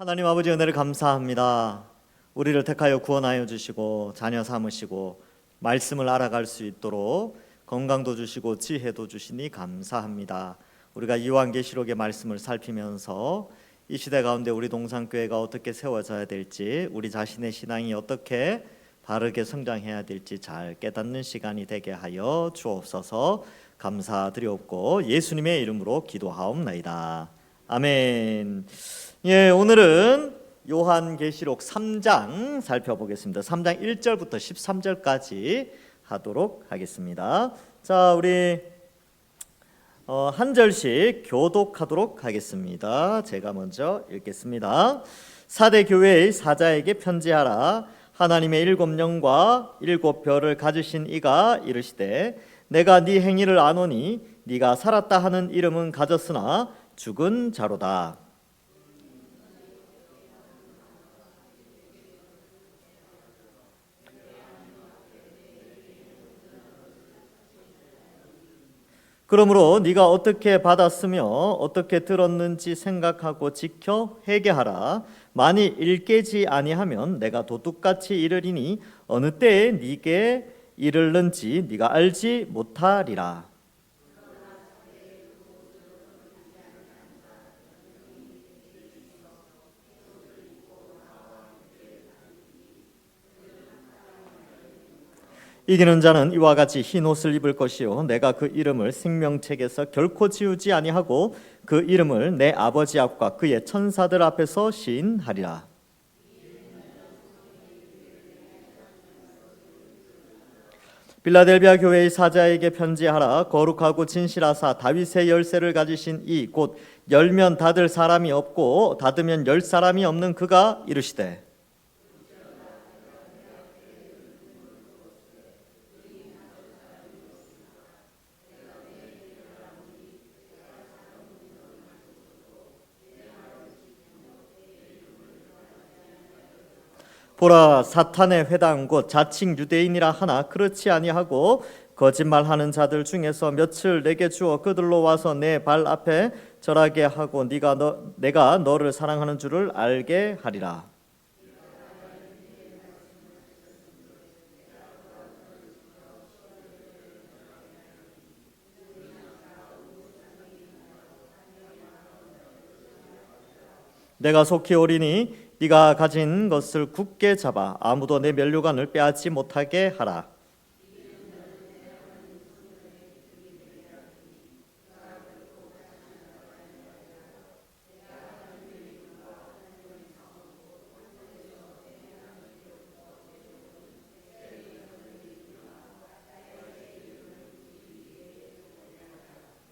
하나님 아버지 은혜를 감사합니다. 우리를 택하여 구원하여 주시고 자녀 삼으시고 말씀을 알아갈 수 있도록 건강도 주시고 지혜도 주시니 감사합니다. 우리가 요한계시록의 말씀을 살피면서 이 시대 가운데 우리 동산교회가 어떻게 세워져야 될지, 우리 자신의 신앙이 어떻게 바르게 성장해야 될지 잘 깨닫는 시간이 되게 하여 주옵소서. 감사드리옵고 예수님의 이름으로 기도하옵나이다. 아멘. 오늘은 요한계시록 3장 살펴보겠습니다. 3장 1절부터 13절까지 하도록 하겠습니다. 자, 우리 한 절씩 교독하도록 하겠습니다. 제가 먼저 읽겠습니다. 사대 교회의 사자에게 편지하라. 하나님의 7영과 7별을 가지신 이가 이르시되 내가 네 행위를 아노니 네가 살았다 하는 이름은 가졌으나 죽은 자로다. 그러므로 네가 어떻게 받았으며 어떻게 들었는지 생각하고 지켜 회개하라. 만일 일깨지 아니하면 내가 도둑같이 이르리니 어느 때에 네게 이르는지 네가 알지 못하리라. 이기는 자는 이와 같이 흰 옷을 입을 것이요 내가 그 이름을 생명책에서 결코 지우지 아니하고 그 이름을 내 아버지 앞과 그의 천사들 앞에서 시인하리라. 빌라델비아 교회의 사자에게 편지하라. 거룩하고 진실하사 다윗의 열쇠를 가지신 이 곧 열면 닫을 사람이 없고 닫으면 열 사람이 없는 그가 이르시되 보라, 사탄의 회당 곧 자칭 유대인이라 하나 그렇지 아니하고 거짓말하는 자들 중에서 몇을 내게 주어 그들로 와서 내 발 앞에 절하게 하고 내가 너를 사랑하는 줄을 알게 하리라. 내가 속히 오리니 네가 가진 것을 굳게 잡아 아무도 내 면류관을 빼앗지 못하게 하라.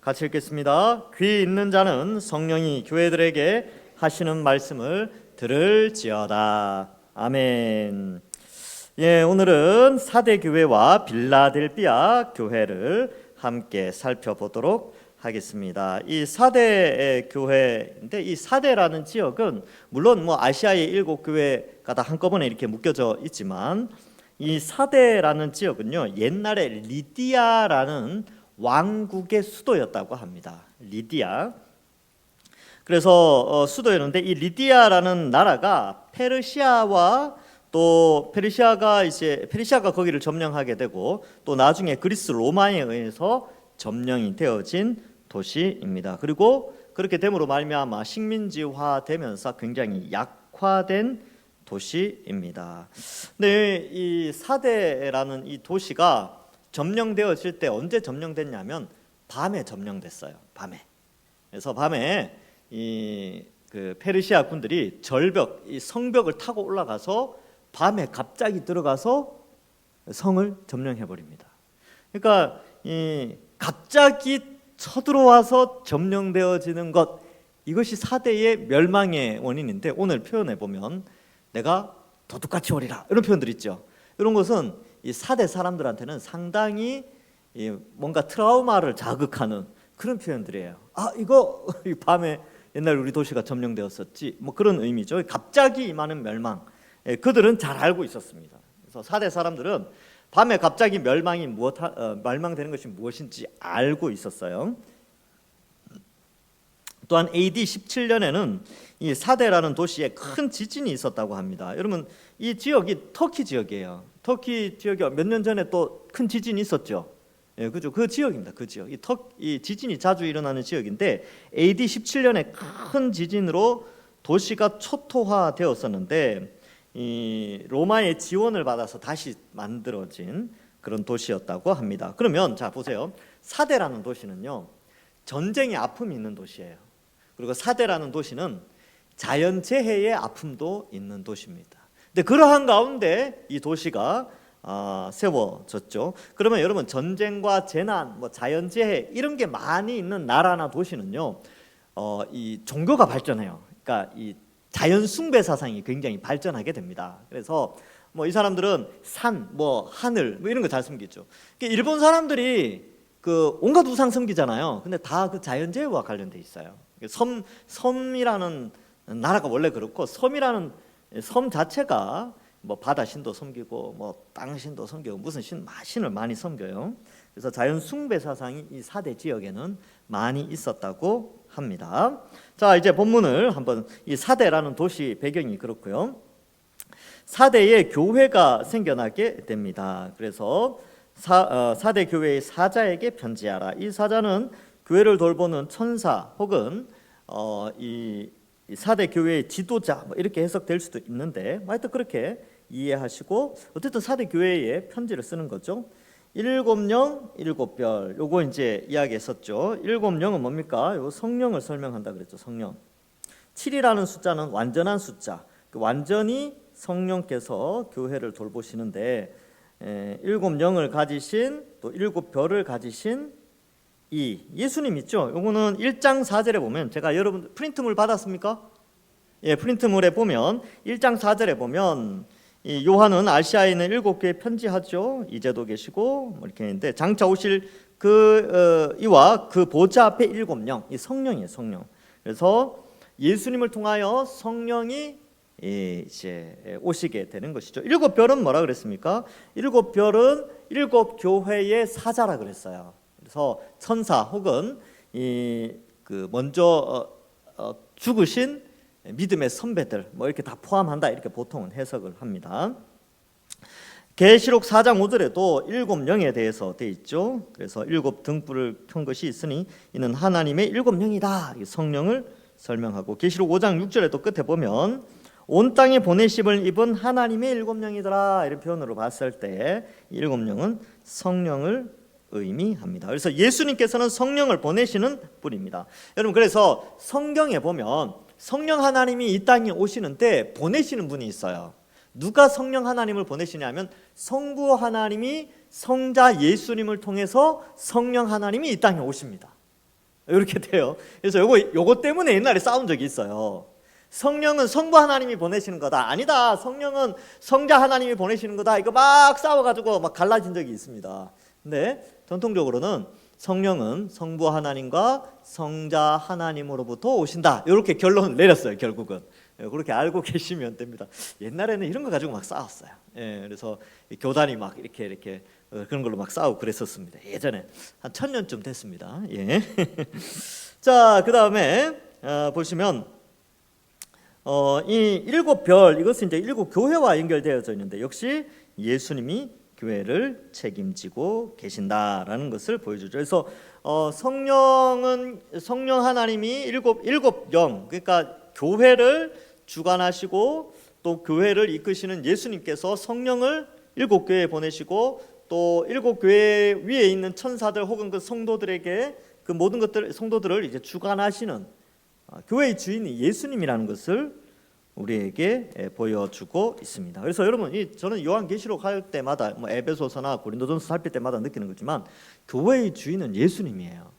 같이 읽겠습니다. 귀 있는 자는 성령이 교회들에게 하시는 말씀을 들을지어다. 아멘. 오늘은 사대 교회와 빌라델비아 교회를 함께 살펴보도록 하겠습니다. 이 사대 교회인데 이 사대라는 지역은 물론 아시아의 7교회가 다 한꺼번에 이렇게 묶여져 있지만 이 사대라는 지역은요 옛날에 리디아라는 왕국의 수도였다고 합니다. 리디아. 그래서 수도였는데 이 리디아라는 나라가 페르시아가 거기를 점령하게 되고 또 나중에 그리스 로마에 의해서 점령이 되어진 도시입니다. 그리고 그렇게 됨으로 말미암아 식민지화되면서 굉장히 약화된 도시입니다. 근데 이 사대라는 이 도시가 점령되어질 때 언제 점령됐냐면 밤에 점령됐어요. 밤에. 그래서 밤에 그 페르시아 군들이 이 성벽을 타고 올라가서 밤에 갑자기 들어가서 성을 점령해 버립니다. 그러니까 갑자기 쳐들어와서 점령되어지는 것, 이것이 사대의 멸망의 원인인데 오늘 표현해 보면 내가 도둑같이 오리라 이런 표현들 있죠. 이런 것은 이 사대 사람들한테는 상당히 뭔가 트라우마를 자극하는 그런 표현들이에요. 이거 밤에 옛날 우리 도시가 점령되었었지 그런 의미죠. 갑자기 임하는 멸망. 그들은 잘 알고 있었습니다. 그래서 사대 사람들은 밤에 갑자기 멸망되는 것이 무엇인지 알고 있었어요. 또한 AD 17년에는 이 사데라는 도시에 큰 지진이 있었다고 합니다. 여러분, 이 지역이 터키 지역이에요. 터키 지역이 몇 년 전에 또 큰 지진이 있었죠. 예, 그죠? 그 지역입니다. 그 지역. 이 지진이 자주 일어나는 지역인데 AD 17년에 큰 지진으로 도시가 초토화되었었는데 이 로마의 지원을 받아서 다시 만들어진 그런 도시였다고 합니다. 그러면 자 보세요. 사데라는 도시는요, 전쟁의 아픔이 있는 도시예요. 그리고 사데라는 도시는 자연재해의 아픔도 있는 도시입니다. 근데 그러한 가운데 이 도시가 세워졌죠. 그러면 여러분, 전쟁과 재난, 뭐 자연재해 이런 게 많이 있는 나라나 도시는요, 이 종교가 발전해요. 그러니까 이 자연 숭배 사상이 굉장히 발전하게 됩니다. 그래서 뭐 이 사람들은 산, 뭐 하늘, 뭐 이런 거 잘 섬기죠. 그러니까 일본 사람들이 그 온갖 우상 섬기잖아요. 근데 다 그 자연재해와 관련돼 있어요. 섬이라는 나라가 원래 그렇고, 섬이라는 섬 자체가 뭐 바다 신도 섬기고 뭐 땅 신도 섬기고 무슨 신을 많이 섬겨요. 그래서 자연 숭배 사상이 이 사대 지역에는 많이 있었다고 합니다. 자, 이제 본문을 한번, 이 사대라는 도시 배경이 그렇고요. 사대에 교회가 생겨나게 됩니다. 그래서 사대 교회의 사자에게 편지하라. 이 사자는 교회를 돌보는 천사 혹은 이 사대 교회의 지도자, 뭐 이렇게 해석될 수도 있는데, 하여튼 그렇게 이해하시고, 어쨌든 사대 교회에 편지를 쓰는 거죠. 7영 7별, 요거 이제 이야기했었죠. 7영은 뭡니까? 요 성령을 설명한다 그랬죠. 성령. 7이라는 숫자는 완전한 숫자. 완전히 성령께서 교회를 돌보시는데, 7영을 가지신, 또 7별을 가지신 예수님 있죠. 요거는 1장 4절에 보면, 제가 여러분 프린트물 받았습니까? 예, 프린트물에 보면 1장 4절에 보면 이 요한은 아시아에 있는 7교회에 편지하죠. 이제도 계시고 뭐 이렇게 했는데, 장차 오실 이와 그 보좌 앞에 7영, 이 성령이에요. 성령. 그래서 예수님을 통하여 성령이 이제 오시게 되는 것이죠. 7별은 뭐라 그랬습니까? 7별은 7교회의 사자라 그랬어요. 그래서 천사 혹은 그 먼저 죽으신 믿음의 선배들, 뭐 이렇게 다 포함한다, 이렇게 보통은 해석을 합니다. 계시록 4장 5절에도 7영에 대해서 돼 있죠. 그래서 7 등불을 켠 것이 있으니 이는 하나님의 7영이다, 성령을 설명하고, 계시록 5장 6절에도 끝에 보면 온 땅에 보내심을 입은 하나님의 7영이더라, 이런 표현으로 봤을 때 7영은 성령을 의미합니다. 그래서 예수님께서는 성령을 보내시는 분입니다. 여러분, 그래서 성경에 보면 성령 하나님이 이 땅에 오시는데 보내시는 분이 있어요. 누가 성령 하나님을 보내시냐면 성부 하나님이 성자 예수님을 통해서 성령 하나님이 이 땅에 오십니다. 이렇게 돼요. 그래서 요거 때문에 옛날에 싸운 적이 있어요. 성령은 성부 하나님이 보내시는 거다. 아니다. 성령은 성자 하나님이 보내시는 거다. 이거 막 싸워가지고 막 갈라진 적이 있습니다. 근데 전통적으로는 성령은 성부 하나님과 성자 하나님으로부터 오신다, 이렇게 결론을 내렸어요. 결국은 그렇게 알고 계시면 됩니다. 옛날에는 이런 거 가지고 막 싸웠어요. 그래서 교단이 막 이렇게 그런 걸로 막 싸우고 그랬었습니다. 예전에 한 1000년쯤 됐습니다. 자, 그 다음에 보시면 이 7별, 이것은 이제 7교회와 연결되어져 있는데, 역시 예수님이 교회를 책임지고 계신다라는 것을 보여주죠. 그래서 성령 하나님이 일곱 영, 그러니까 교회를 주관하시고 또 교회를 이끄시는 예수님께서 성령을 7교회에 보내시고, 또 7교회 위에 있는 천사들 혹은 그 성도들에게 그 모든 성도들을 이제 주관하시는 교회의 주인이 예수님이라는 것을 우리에게 보여주고 있습니다. 그래서 여러분, 저는 요한계시록 할 때마다, 뭐 에베소서나 고린도전서 살필 때마다 느끼는 거지만, 교회의 주인은 예수님이에요.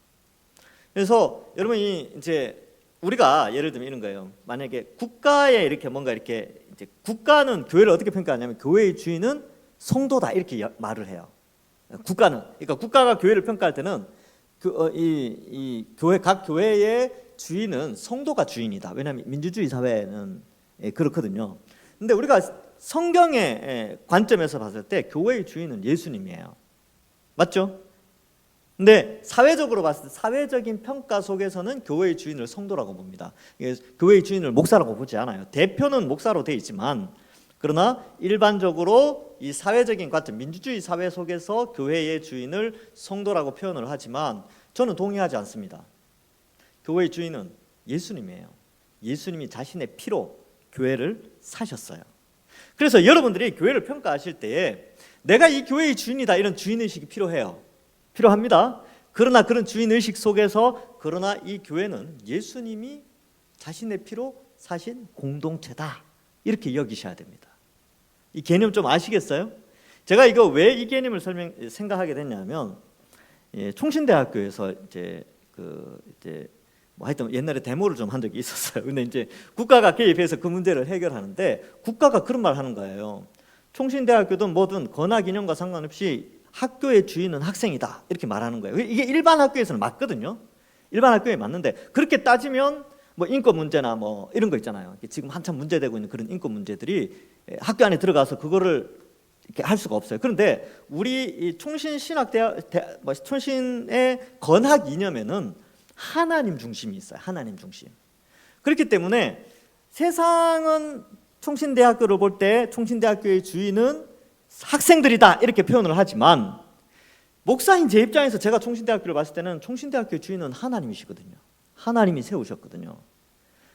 그래서 여러분, 이제 우리가 예를 들면 이런 거예요. 만약에 국가에 이렇게 뭔가 이렇게, 이제 국가는 교회를 어떻게 평가하냐면 교회의 주인은 성도다, 이렇게 말을 해요. 국가는, 그러니까 국가가 교회를 평가할 때는 각 교회의 주인은 성도가 주인이다. 왜냐하면 민주주의 사회는 그렇거든요. 근데 우리가 성경의 관점에서 봤을 때 교회의 주인은 예수님이에요. 맞죠? 근데 사회적으로 봤을 때 사회적인 평가 속에서는 교회의 주인을 성도라고 봅니다. 교회의 주인을 목사라고 보지 않아요. 대표는 목사로 돼 있지만 그러나 일반적으로 이 사회적인 관점, 민주주의 사회 속에서 교회의 주인을 성도라고 표현을 하지만 저는 동의하지 않습니다. 교회의 주인은 예수님이에요. 예수님이 자신의 피로 교회를 사셨어요. 그래서 여러분들이 교회를 평가하실 때에 내가 이 교회의 주인이다 이런 주인의식이 필요합니다. 그러나 그런 주인의식 속에서 그러나 이 교회는 예수님이 자신의 피로 사신 공동체다 이렇게 여기셔야 됩니다. 이 개념 좀 아시겠어요? 제가 이거 왜 이 개념을 생각하게 됐냐면 총신대학교에서 뭐 하여튼 옛날에 데모를 좀 한 적이 있었어요. 근데 이제 국가가 개입해서 그 문제를 해결하는데 국가가 그런 말 하는 거예요. 총신대학교든 뭐든 건학 이념과 상관없이 학교의 주인은 학생이다 이렇게 말하는 거예요. 이게 일반 학교에서는 맞거든요. 일반 학교에 맞는데 그렇게 따지면 뭐 인권 문제나 뭐 이런 거 있잖아요. 지금 한참 문제되고 있는 그런 인권 문제들이 학교 안에 들어가서 그거를 이렇게 할 수가 없어요. 그런데 우리 이 총신 신학대학 총신의 건학 이념에는 하나님 중심이 있어요. 하나님 중심. 그렇기 때문에 세상은 총신대학교를 볼 때 총신대학교의 주인은 학생들이다 이렇게 표현을 하지만 목사인 제 입장에서 제가 총신대학교를 봤을 때는 총신대학교의 주인은 하나님이시거든요. 하나님이 세우셨거든요.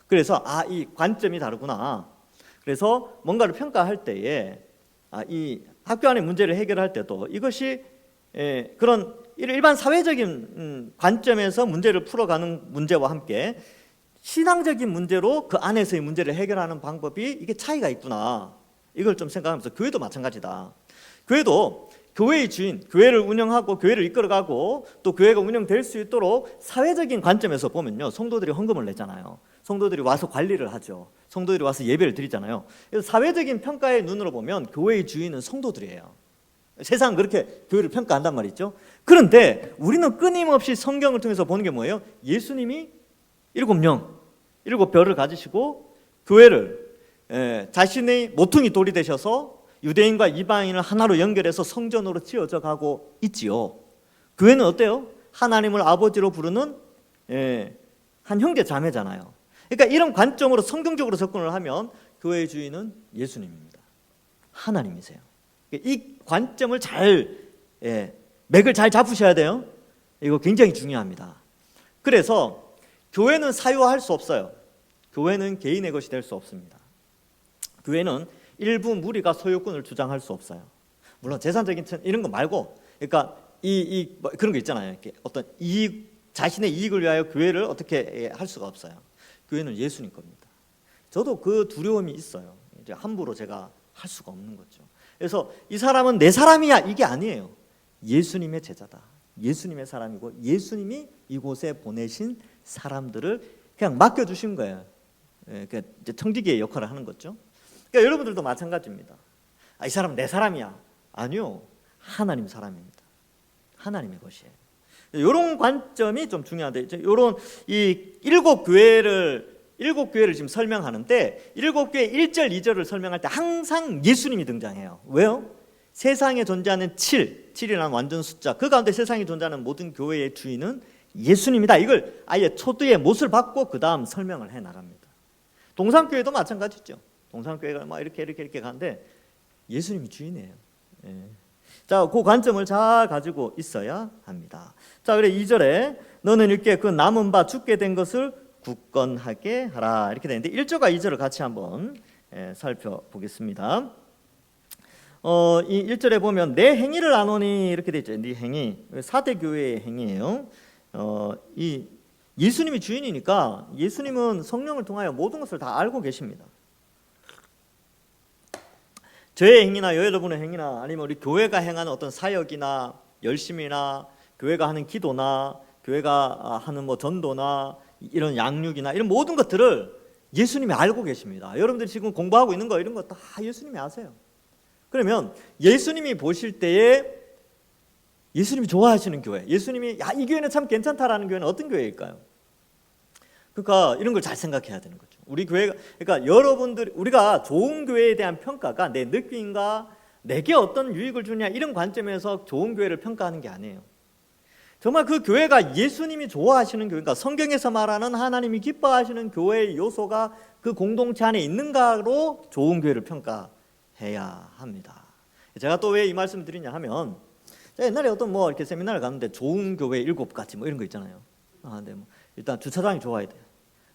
그래서 이 관점이 다르구나. 그래서 뭔가를 평가할 때에 이 학교 안의 문제를 해결할 때도 이것이 그런 일반 사회적인 관점에서 문제를 풀어가는 문제와 함께 신앙적인 문제로 그 안에서의 문제를 해결하는 방법이 이게 차이가 있구나. 이걸 좀 생각하면서 교회도 마찬가지다. 교회도 교회의 주인, 교회를 운영하고 교회를 이끌어가고 또 교회가 운영될 수 있도록 사회적인 관점에서 보면요, 성도들이 헌금을 내잖아요. 성도들이 와서 관리를 하죠. 성도들이 와서 예배를 드리잖아요. 그래서 사회적인 평가의 눈으로 보면 교회의 주인은 성도들이에요. 세상은 그렇게 교회를 평가한단 말이죠. 그런데 우리는 끊임없이 성경을 통해서 보는 게 뭐예요? 예수님이 7별을 가지시고 교회를 자신의 모퉁이 돌이 되셔서 유대인과 이방인을 하나로 연결해서 성전으로 지어져 가고 있지요. 교회는 어때요? 하나님을 아버지로 부르는 한 형제 자매잖아요. 그러니까 이런 관점으로 성경적으로 접근을 하면 교회의 주인은 예수님입니다. 하나님이세요. 이 관점을 맥을 잘 잡으셔야 돼요. 이거 굉장히 중요합니다. 그래서 교회는 사유화할 수 없어요. 교회는 개인의 것이 될 수 없습니다. 교회는 일부 무리가 소유권을 주장할 수 없어요. 물론 재산적인 이런 거 말고, 그러니까 뭐 그런 거 있잖아요. 이렇게 어떤 자신의 이익을 위하여 교회를 어떻게 할 수가 없어요. 교회는 예수님 겁니다. 저도 그 두려움이 있어요. 이제 함부로 제가 할 수가 없는 거죠. 그래서 이 사람은 내 사람이야 이게 아니에요. 예수님의 제자다. 예수님의 사람이고 예수님이 이곳에 보내신 사람들을 그냥 맡겨주신 거예요. 그러니까 이제 청지기의 역할을 하는 거죠. 그러니까 여러분들도 마찬가지입니다. 이 사람은 내 사람이야. 아니요. 하나님 사람입니다. 하나님의 것이에요. 이런 관점이 좀 중요한데, 이런 이 일곱 교회를 지금 설명하는데 일곱 교회 1절, 2절을 설명할 때 항상 예수님이 등장해요. 왜요? 세상에 존재하는 7이라는 완전 숫자, 그 가운데 세상에 존재하는 모든 교회의 주인은 예수님이다. 이걸 아예 초두의 못을 받고 그 다음 설명을 해 나갑니다. 동산교회도 마찬가지죠. 동산교회가 막 이렇게 가는데 예수님이 주인이에요. 자, 그 관점을 잘 가지고 있어야 합니다. 자, 그래 2절에 너는 이렇게 그 남은 바 죽게 된 것을 굳건하게 하라 이렇게 되는데 1절과 2절을 같이 한번 살펴보겠습니다. 이 1절에 보면 내 행위를 아노니 이렇게 돼 있죠. 네 행위, 4대 교회의 행위예요. 이 예수님이 주인이니까 예수님은 성령을 통하여 모든 것을 다 알고 계십니다. 저의 행위나 여러분의 행위나 아니면 우리 교회가 행하는 어떤 사역이나 열심이나 교회가 하는 기도나 교회가 하는 뭐 전도나 이런 양육이나 이런 모든 것들을 예수님이 알고 계십니다. 여러분들이 지금 공부하고 있는 거 이런 거 다 예수님이 아세요. 그러면 예수님이 보실 때에 예수님이 좋아하시는 교회, 예수님이 이 교회는 참 괜찮다라는 교회는 어떤 교회일까요? 그러니까 이런 걸 잘 생각해야 되는 거죠. 우리 교회가, 그러니까 여러분들, 우리가 좋은 교회에 대한 평가가 내 느낌과 내게 어떤 유익을 주냐 이런 관점에서 좋은 교회를 평가하는 게 아니에요. 정말 그 교회가 예수님이 좋아하시는 교회인가, 성경에서 말하는 하나님이 기뻐하시는 교회의 요소가 그 공동체 안에 있는가로 좋은 교회를 평가해야 합니다. 제가 또 왜 이 말씀을 드리냐 하면, 제가 옛날에 어떤 뭐 이렇게 세미나를 갔는데 좋은 교회 7가지 뭐 이런 거 있잖아요. 근데 뭐 일단 주차장이 좋아야 돼요.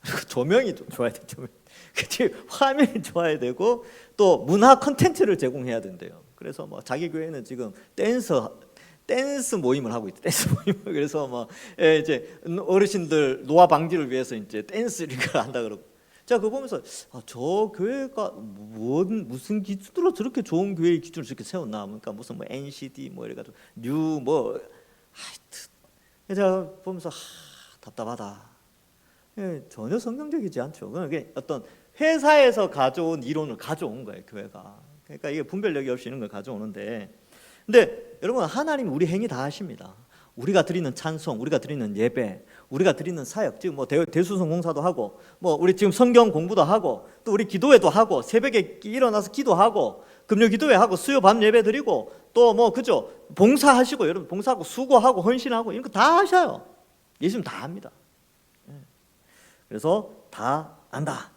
그리고 조명이 좀 좋아야 돼요. 조명. 그치, 화면이 좋아야 되고 또 문화 콘텐츠를 제공해야 된대요. 그래서 뭐 자기 교회는 지금 댄스 모임을 하고 있대. 댄스 모임. 그래서 뭐 이제 어르신들 노화 방지를 위해서 이제 댄스를 한다 그러고. 제가 그거 보면서 저 교회가 무슨 기준으로 저렇게 좋은 교회의 기준을 저렇게 세웠나? 그러니까 무슨 뭐 NCD 뭐 이래가지고 뉴 뭐 하여튼 제가 보면서 답답하다. 전혀 성경적이지 않죠. 그게 어떤 회사에서 가져온 이론을 가져온 거예요, 교회가. 그러니까 이게 분별력이 없이 이런 걸 가져오는데, 근데 여러분, 하나님 우리 행위 다 하십니다. 우리가 드리는 찬송, 우리가 드리는 예배, 우리가 드리는 사역, 지금 뭐 대수성 공사도 하고, 뭐 우리 지금 성경 공부도 하고, 또 우리 기도회도 하고, 새벽에 일어나서 기도하고, 금요 기도회 하고, 수요 밤 예배 드리고, 또 뭐 그죠, 봉사하시고, 여러분 봉사하고 수고하고 헌신하고 이런 거 다 하셔요. 예수님 다 합니다. 그래서 다 안다.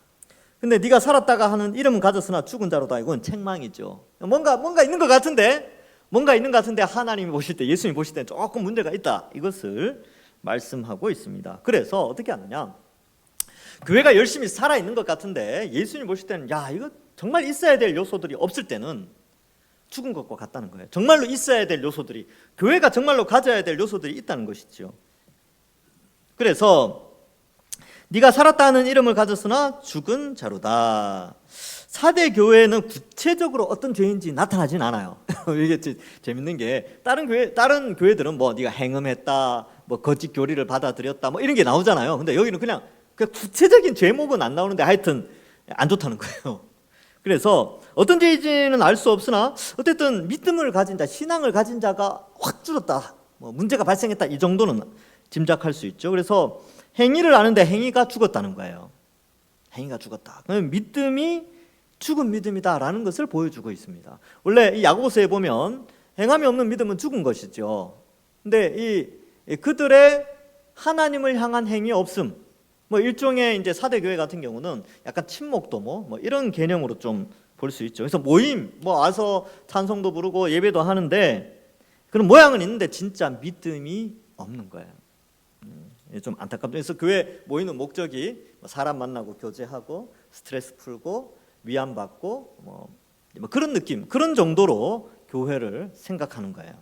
근데 네가 살았다가 하는 이름은 가졌으나 죽은 자로다. 이건 책망이죠. 뭔가 있는 것 같은데, 하나님이 보실 때, 예수님이 보실 때 조금 문제가 있다. 이것을 말씀하고 있습니다. 그래서 어떻게 하느냐? 교회가 열심히 살아 있는 것 같은데 예수님 보실 때는 이거 정말 있어야 될 요소들이 없을 때는 죽은 것과 같다는 거예요. 정말로 있어야 될 요소들이, 교회가 정말로 가져야 될 요소들이 있다는 것이죠. 그래서 네가 살았다는 이름을 가졌으나 죽은 자로다. 4대 교회는 구체적으로 어떤 죄인지 나타나진 않아요. 이게 재밌는 게 다른 교회들은 뭐 네가 행음했다, 뭐 거짓 교리를 받아들였다, 뭐 이런 게 나오잖아요. 근데 여기는 그냥 구체적인 죄목은 안 나오는데 하여튼 안 좋다는 거예요. 그래서 어떤 죄인지는 알 수 없으나 어쨌든 믿음을 가진 자, 신앙을 가진 자가 확 줄었다, 뭐 문제가 발생했다, 이 정도는 짐작할 수 있죠. 그래서 행위를 아는데 행위가 죽었다는 거예요. 행위가 죽었다. 그러면 믿음이 죽은 믿음이다라는 것을 보여주고 있습니다. 원래 이 야고보서에 보면 행함이 없는 믿음은 죽은 것이죠. 근데 그들의 하나님을 향한 행위 없음, 뭐 일종의 이제 4대 교회 같은 경우는 약간 침묵도모 뭐 이런 개념으로 좀 볼 수 있죠. 그래서 모임 뭐 와서 찬송도 부르고 예배도 하는데 그런 모양은 있는데 진짜 믿음이 없는 거예요. 좀 안타깝죠. 그래서 교회 모이는 목적이 사람 만나고 교제하고 스트레스 풀고 위안받고 뭐 그런 느낌, 그런 정도로 교회를 생각하는 거예요.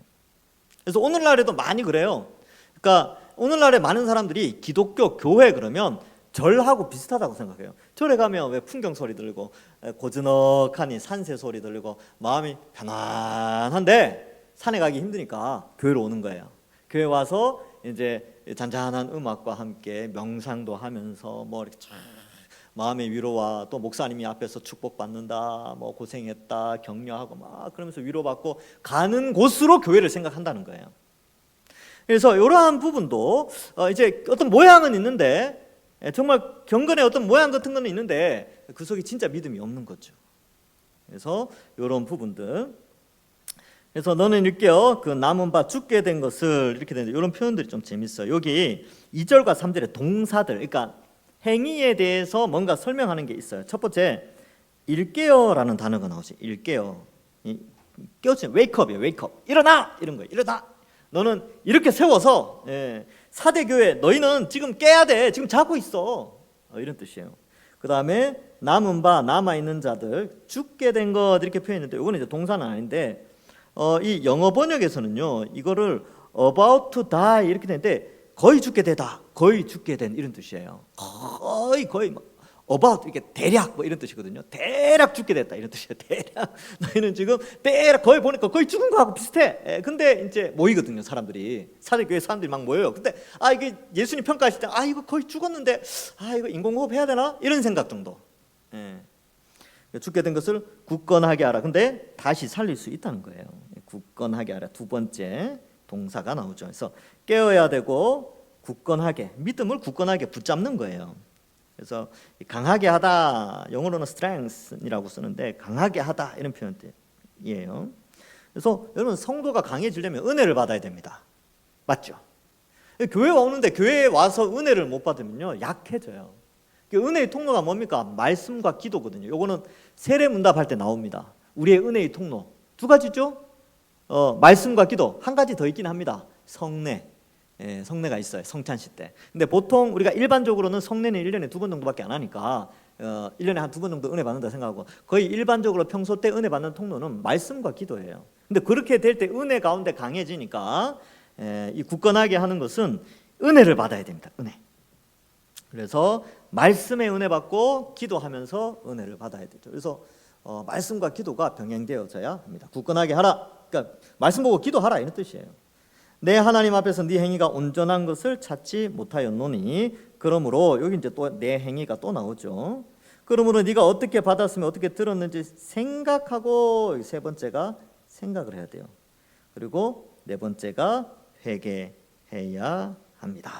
그래서 오늘날에도 많이 그래요. 그러니까 오늘날에 많은 사람들이 기독교 교회 그러면 절하고 비슷하다고 생각해요. 절에 가면 왜 풍경 소리 들리고 고즈넉하니 산새 소리 들리고 마음이 편안한데 산에 가기 힘드니까 교회로 오는 거예요. 교회 와서 이제 잔잔한 음악과 함께 명상도 하면서 뭐 이렇게 마음의 위로와 또 목사님이 앞에서 축복받는다, 뭐 고생했다, 격려하고 막 그러면서 위로받고 가는 곳으로 교회를 생각한다는 거예요. 그래서 이러한 부분도 이제 어떤 모양은 있는데, 정말 경건의 어떤 모양 같은 거는 있는데 그 속에 진짜 믿음이 없는 거죠. 그래서 이런 부분들. 그래서 너는 일깨어 그 남은 바 죽게 된 것을, 이렇게 되는데 이런 표현들이 좀 재밌어요. 여기 2절과 3절에 동사들, 그러니까 행위에 대해서 뭔가 설명하는 게 있어요. 첫 번째, 일깨어라는 단어가 나오죠. 일깨어. 깨어지는 웨이크업이에요. 웨이크업. 일어나! 이런 거예요. 일어나! 너는 이렇게 세워서 4대 교회 너희는 지금 깨야 돼. 지금 자고 있어. 이런 뜻이에요. 그 다음에 남은 바, 남아있는 자들, 죽게 된 것 이렇게 표현했는데 이거는 이제 동사는 아닌데 이 영어 번역에서는요 이거를 about to die 이렇게 되는데 거의 죽게 되다, 거의 죽게 된 이런 뜻이에요. 거의 막 about 이게 대략 뭐 이런 뜻이거든요. 대략 죽게 됐다 이런 뜻이에요. 대략 너희는 지금 대략 거의 보니까 거의 죽은 거하고 비슷해. 근데 이제 모이거든요. 사람들이, 사대교회 사람들이 막 모여요. 근데 이게 예수님 평가하실 때 이거 거의 죽었는데 이거 인공호흡 해야 되나 이런 생각 정도. 죽게 된 것을 굳건하게 하라. 근데 다시 살릴 수 있다는 거예요. 굳건하게 하라. 두 번째 동사가 나오죠. 그래서 깨어야 되고 굳건하게, 믿음을 굳건하게 붙잡는 거예요. 그래서 강하게 하다, 영어로는 strength이라고 쓰는데 강하게 하다 이런 표현이에요. 그래서 여러분 성도가 강해지려면 은혜를 받아야 됩니다. 맞죠? 교회 오는데 교회에 와서 은혜를 못 받으면요 약해져요. 은혜의 통로가 뭡니까? 말씀과 기도거든요. 요거는 세례문답할 때 나옵니다. 우리의 은혜의 통로 두 가지죠. 말씀과 기도. 한 가지 더 있긴 합니다. 성례. 예, 성례가 있어요. 성찬식 때. 근데 보통 우리가 일반적으로는 성례는 1년에 2번 정도밖에 안 하니까 1년에 한 2번 정도 은혜 받는다 생각하고, 거의 일반적으로 평소 때 은혜 받는 통로는 말씀과 기도예요. 근데 그렇게 될 때 은혜 가운데 강해지니까 이 굳건하게 하는 것은 은혜를 받아야 됩니다. 은혜. 그래서 말씀의 은혜 받고 기도하면서 은혜를 받아야 되죠. 그래서 말씀과 기도가 병행되어져야 합니다. 굳건하게 하라. 그러니까 말씀 보고 기도하라 이런 뜻이에요. 내 하나님 앞에서 네 행위가 온전한 것을 찾지 못하였노니, 그러므로 여기 이제 또 내 행위가 또 나오죠. 그러므로 네가 어떻게 받았으면 어떻게 들었는지 생각하고, 세 번째가 생각을 해야 돼요. 그리고 네 번째가 회개해야 합니다.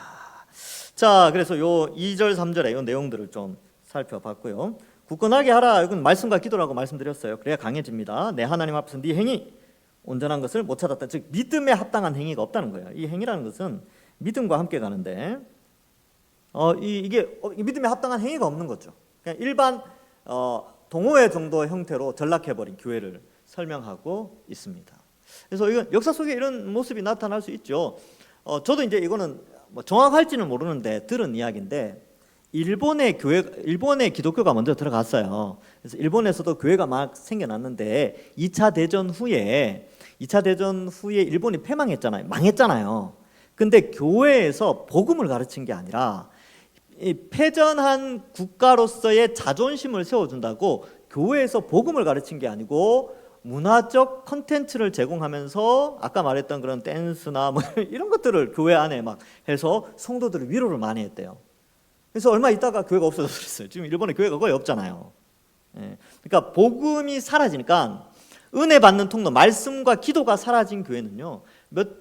자, 그래서 요 2절 3절의 요 내용들을 좀 살펴봤고요. 굳건하게 하라. 이건 말씀과 기도라고 말씀드렸어요. 그래야 강해집니다. 내 하나님 앞에서 네 행위 온전한 것을 못 찾았다. 즉 믿음에 합당한 행위가 없다는 거예요. 이 행위라는 것은 믿음과 함께 가는데 이게 믿음에 합당한 행위가 없는 거죠. 그냥 일반 동호회 정도 형태로 전락해버린 교회를 설명하고 있습니다. 그래서 이건 역사 속에 이런 모습이 나타날 수 있죠. 저도 이제 이거는 뭐 정확할지는 모르는데 들은 이야기인데, 일본의 기독교가 먼저 들어갔어요. 그래서 일본에서도 교회가 막 생겨났는데 2차 대전 후에 일본이 패망했잖아요. 망했잖아요. 근데 교회에서 복음을 가르친 게 아니라 이 패전한 국가로서의 자존심을 세워준다고 교회에서 복음을 가르친 게 아니고 문화적 컨텐츠를 제공하면서 아까 말했던 그런 댄스나 뭐 이런 것들을 교회 안에 막 해서 성도들을 위로를 많이 했대요. 그래서 얼마 있다가 교회가 없어졌어요. 지금 일본에 교회가 거의 없잖아요. 그러니까 복음이 사라지니까 은혜 받는 통로, 말씀과 기도가 사라진 교회는요,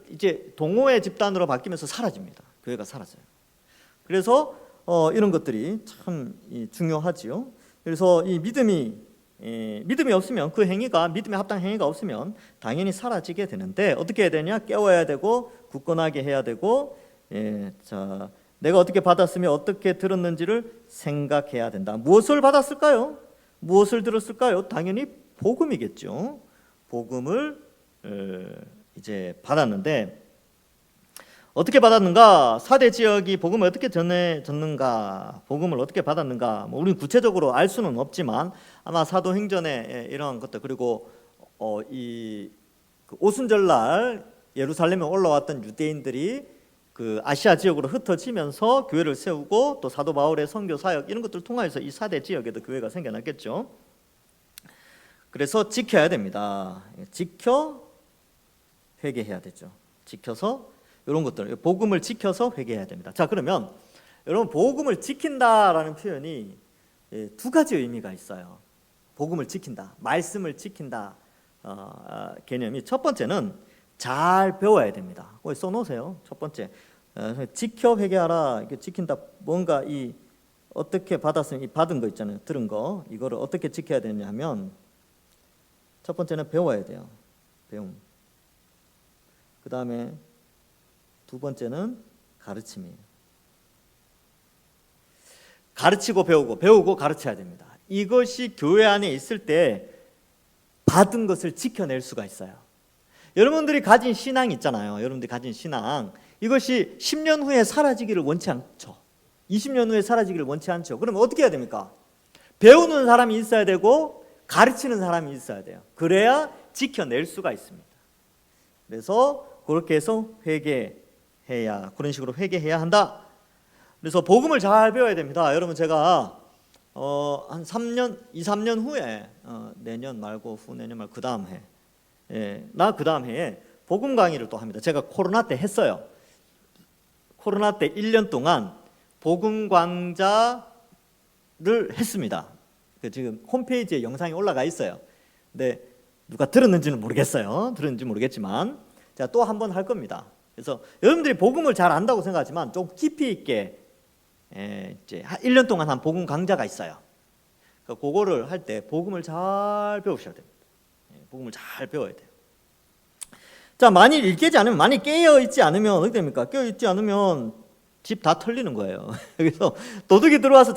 이제 동호회 집단으로 바뀌면서 사라집니다. 교회가 사라져요. 그래서 이런 것들이 참 중요하지요. 그래서 이 믿음이 없으면, 그 행위가 믿음에 합당한 행위가 없으면 당연히 사라지게 되는데, 어떻게 해야 되냐? 깨워야 되고 굳건하게 해야 되고, 자, 내가 어떻게 받았으며 어떻게 들었는지를 생각해야 된다. 무엇을 받았을까요? 무엇을 들었을까요? 당연히 복음이겠죠. 복음을 이제 받았는데 어떻게 받았는가? 4대 지역이 복음을 어떻게 전했는가? 복음을 어떻게 받았는가? 뭐 우리는 구체적으로 알 수는 없지만 아마 사도행전의 이런 것들, 그리고 그 오순절날 예루살렘에 올라왔던 유대인들이 그 아시아 지역으로 흩어지면서 교회를 세우고, 또 사도 바울의 선교 사역 이런 것들을 통해서 이 4대 지역에도 교회가 생겨났겠죠. 그래서 지켜야 됩니다. 지켜 회개해야 되죠. 지켜서 이런 것들, 복음을 지켜서 회개해야 됩니다. 자, 그러면 여러분, 복음을 지킨다라는 표현이 두 가지 의미가 있어요. 복음을 지킨다, 말씀을 지킨다 개념이, 첫 번째는 잘 배워야 됩니다. 거기 써놓으세요. 첫 번째, 지켜 회개하라. 이게 지킨다, 뭔가 어떻게 받았으면 이 받은 거 있잖아요. 들은 거, 이거를 어떻게 지켜야 되냐 하면, 첫 번째는 배워야 돼요. 배움. 그 다음에 두 번째는 가르침이에요. 가르치고 배우고, 배우고 가르쳐야 됩니다. 이것이 교회 안에 있을 때 받은 것을 지켜낼 수가 있어요. 여러분들이 가진 신앙 있잖아요. 여러분들이 가진 신앙, 이것이 10년 후에 사라지기를 원치 않죠. 20년 후에 사라지기를 원치 않죠. 그럼 어떻게 해야 됩니까? 배우는 사람이 있어야 되고 가르치는 사람이 있어야 돼요. 그래야 지켜낼 수가 있습니다. 그래서 그렇게 해서 그런 식으로 회개해야 한다. 그래서 복음을 잘 배워야 됩니다. 여러분, 제가 한 2-3년 후에 내년 말고 후내년 말 그 다음 해, 그 다음 해에 복음 강의를 또 합니다. 제가 코로나 때 했어요. 코로나 때 1년 동안 복음 강좌를 했습니다. 지금 홈페이지에 영상이 올라가 있어요. 근데 누가 들었는지는 모르겠어요. 들었는지 모르겠지만 제가 또 한 번 할 겁니다. 그래서 여러분들이 복음을 잘 안다고 생각하지만 좀 깊이 있게 이제 1년 동안 한 복음 강좌가 있어요. 그거를 할 때 복음을 잘 배우셔야 됩니다. 복음을 잘 배워야 돼요. 자, 만일 일깨지 않으면, 만일 깨어 있지 않으면 어떻게 됩니까? 깨어 있지 않으면 집 다 털리는 거예요. 그래서 도둑이 들어와서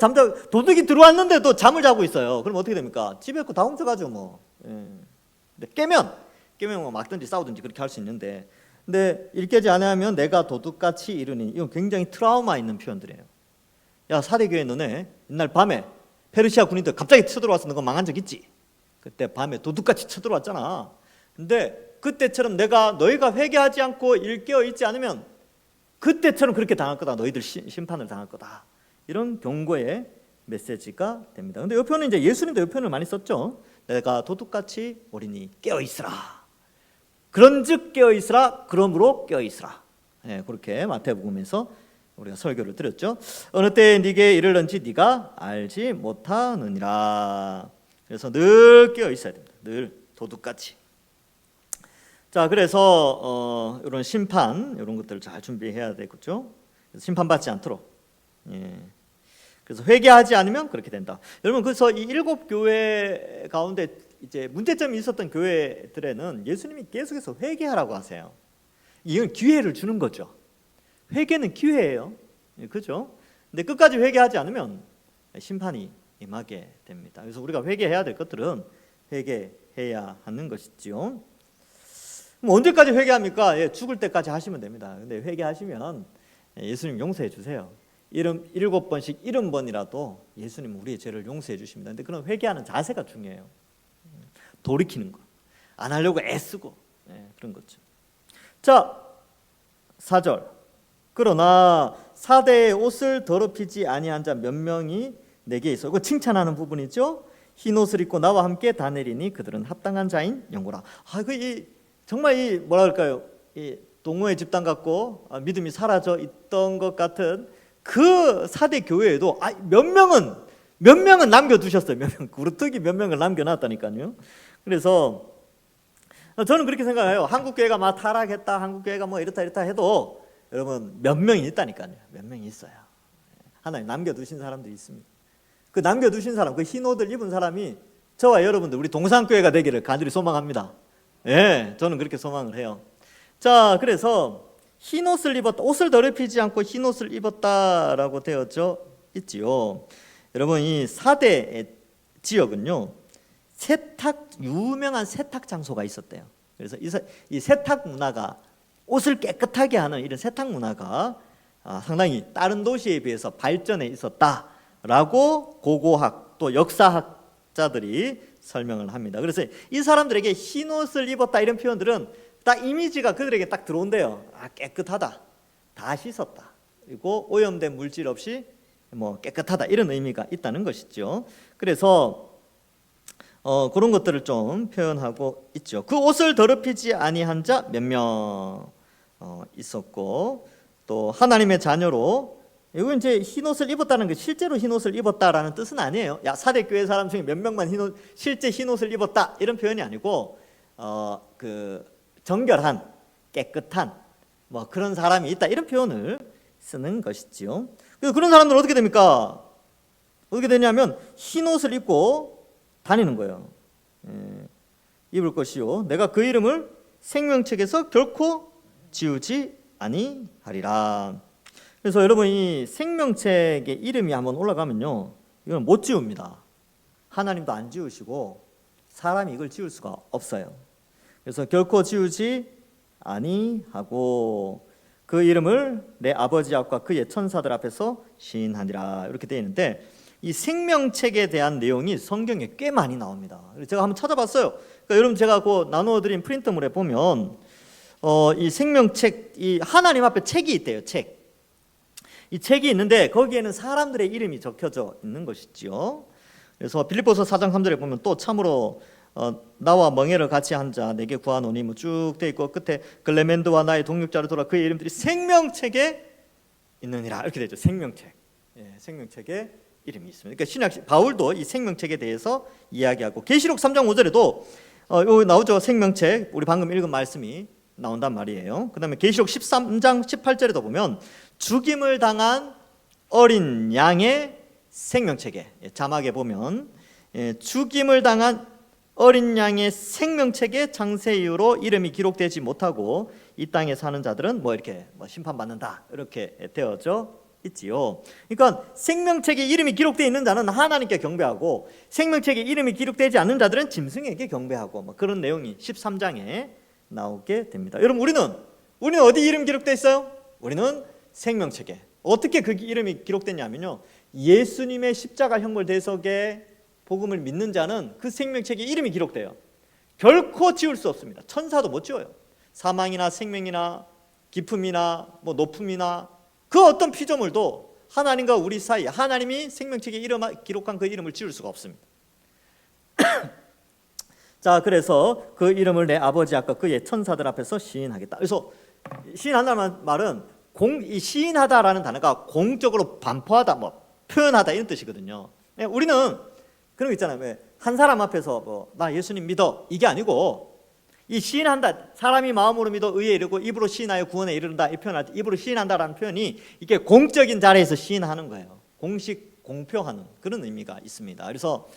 도둑이 들어왔는데도 잠을 자고 있어요. 그럼 어떻게 됩니까? 집에 거 다 훔쳐가죠, 뭐. 예. 근데 깨면 뭐 막든지 싸우든지 그렇게 할 수 있는데, 근데 일깨지 않으면 내가 도둑같이 이르니, 이건 굉장히 트라우마 있는 표현들이에요. 야, 사대교회 너네 옛날 밤에 페르시아 군인들 갑자기 쳐들어와서 너가 망한 적 있지? 그때 밤에 도둑같이 쳐들어왔잖아. 근데 그때처럼 너희가 회개하지 않고 일깨어 있지 않으면 그때처럼 그렇게 당할 거다. 너희들 심판을 당할 거다. 이런 경고의 메시지가 됩니다. 근데 이 표현은 이제 예수님도 이 표현을 많이 썼죠. 내가 도둑같이 오리니 깨어 있으라. 그런즉 깨어 있으라. 그러므로 깨어 있으라. 네, 그렇게 마태복음에서 우리가 설교를 드렸죠. 어느 때에 네게 이르는지 네가 알지 못하느니라. 그래서 늘 깨어 있어야 됩니다. 늘 도둑같이. 자, 그래서 이런 심판 이런 것들을 잘 준비해야 되겠죠. 심판받지 않도록. 예. 그래서 회개하지 않으면 그렇게 된다. 여러분, 그래서 이 7교회 가운데 이제 문제점이 있었던 교회들에는 예수님이 계속해서 회개하라고 하세요. 이건 기회를 주는 거죠. 회개는 기회예요. 예, 그죠? 근데 끝까지 회개하지 않으면 심판이 임하게 됩니다. 그래서 우리가 회개해야 될 것들은 회개해야 하는 것이죠. 그럼 언제까지 회개합니까? 예, 죽을 때까지 하시면 됩니다. 근데 회개하시면 예수님 용서해 주세요. 7번씩 70번이라도 예수님 우리의 죄를 용서해 주십니다. 근데 그런 회개하는 자세가 중요해요. 돌이키는 거. 안 하려고 애쓰고. 예, 그런 거죠. 자, 4절. 그러나 사대의 옷을 더럽히지 아니한 자 몇 명이 내게 있어. 이거 칭찬하는 부분이죠. 흰 옷을 입고 나와 함께 다 내리니 그들은 합당한 자인 영고라. 정말 이 뭐라 할까요? 이 동호회 집단 같고 믿음이 사라져 있던 것 같은 그 사대 교회에도 몇 명은 남겨두셨어요. 몇 명, 구르트기 몇 명을 남겨놨다니까요. 그래서 저는 그렇게 생각해요. 한국 교회가 막 타락했다, 한국 교회가 뭐 이렇다 해도 여러분 몇 명이 있다니까요. 몇 명이 있어요. 하나님 남겨두신 사람들이 있습니다. 그 남겨두신 사람, 그 흰 옷을 입은 사람이 저와 여러분들 우리 동산교회가 되기를 간절히 소망합니다. 예, 저는 그렇게 소망을 해요. 자, 그래서 흰 옷을 입었다, 옷을 더럽히지 않고 흰 옷을 입었다라고 되어져 있지요. 여러분, 이 사대 지역은요, 유명한 세탁 장소가 있었대요. 그래서 이 세탁 문화가, 옷을 깨끗하게 하는 이런 세탁 문화가 상당히 다른 도시에 비해서 발전해 있었다라고 고고학 또 역사학자들이 설명을 합니다. 그래서 이 사람들에게 흰 옷을 입었다 이런 표현들은 딱 이미지가 그들에게 딱 들어온대요. 깨끗하다, 다 씻었다, 그리고 오염된 물질 없이 뭐 깨끗하다 이런 의미가 있다는 것이죠. 그래서 그런 것들을 좀 표현하고 있죠. 그 옷을 더럽히지 아니한 자 몇 명 있었고, 또 하나님의 자녀로, 이건 이제 흰 옷을 입었다는 게 실제로 흰 옷을 입었다라는 뜻은 아니에요. 야, 사대 교회 사람 중에 몇 명만 실제 흰 옷을 입었다 이런 표현이 아니고 그 정결한, 깨끗한 뭐 그런 사람이 있다 이런 표현을 쓰는 것이지요. 그래서 그런 사람들은 어떻게 됩니까? 어떻게 되냐면 흰 옷을 입고 다니는 거예요. 입을 것이요, 내가 그 이름을 생명책에서 결코 지우지 아니하리라. 그래서 여러분, 이 생명책의 이름이 한번 올라가면요, 이건 못 지웁니다. 하나님도 안 지우시고 사람이 이걸 지울 수가 없어요. 그래서 결코 지우지 아니하고 그 이름을 내 아버지 앞과 그의 천사들 앞에서 시인하니라, 이렇게 되어 있는데, 이 생명책에 대한 내용이 성경에 꽤 많이 나옵니다. 제가 한번 찾아봤어요. 그러니까 여러분, 제가 그 나누어드린 프린트물에 보면 이 생명책, 이 하나님 앞에 책이 있대요. 이 책이 있는데 거기에는 사람들의 이름이 적혀져 있는 것이지요. 그래서 빌립보서 4장 3절에 보면 또 참으로 나와 멍에를 같이 한 자 내게 구하노니 뭐 쭉 돼 있고, 끝에 글레멘드와 나의 동역자를 돌아 그의 이름들이 생명책에 있느니라, 이렇게 되죠. 생명책. 예, 생명책에 이름이 있습니다. 그러니까 바울도 이 생명책에 대해서 이야기하고, 계시록 3장 5절에도 여기 나오죠. 생명책, 우리 방금 읽은 말씀이 나온단 말이에요. 그 다음에 계시록 13장 18절에도 보면 죽임을 당한 어린 양의 생명책에, 자막에 보면 죽임을 당한 어린 양의 생명책에 창세 이후로 이름이 기록되지 못하고 이 땅에 사는 자들은 뭐 이렇게 심판받는다 이렇게 되어져 있지요. 그러니까 생명책에 이름이 기록되어 있는 자는 하나님께 경배하고 생명책에 이름이 기록되지 않는 자들은 짐승에게 경배하고 뭐 그런 내용이 13장에 나오게 됩니다. 여러분 우리는 어디 이름 기록되어 있어요? 우리는 생명책에. 어떻게 그 이름이 기록됐냐면요, 예수님의 십자가 형벌 대속의 복음을 믿는 자는 그 생명책에 이름이 기록돼요. 결코 지울 수 없습니다. 천사도 못 지워요. 사망이나 생명이나 기품이나 뭐 높음이나 그 어떤 피조물도 하나님과 우리 사이, 하나님이 생명책에 기록한 그 이름을 지울 수가 없습니다. 자, 그래서 그 이름을 내 아버지 앞과 그의 천사들 앞에서 시인하겠다. 그래서 시인한다는 말은 이 시인하다라는 단어가 공적으로 반포하다, 뭐 표현하다 이런 뜻이거든요. 우리는 그런 거 있잖아요. 한 사람 앞에서 나 예수님 믿어 이게 아니고, 이 시인한다, 사람이 마음으로 믿어 의에 이르고 입으로 시인하여 구원에 이르른다 이 표현할 때 입으로 시인한다라는 표현이 이게 공적인 자리에서 시인하는 거예요. 공식 공표하는 그런 의미가 있습니다. 그래서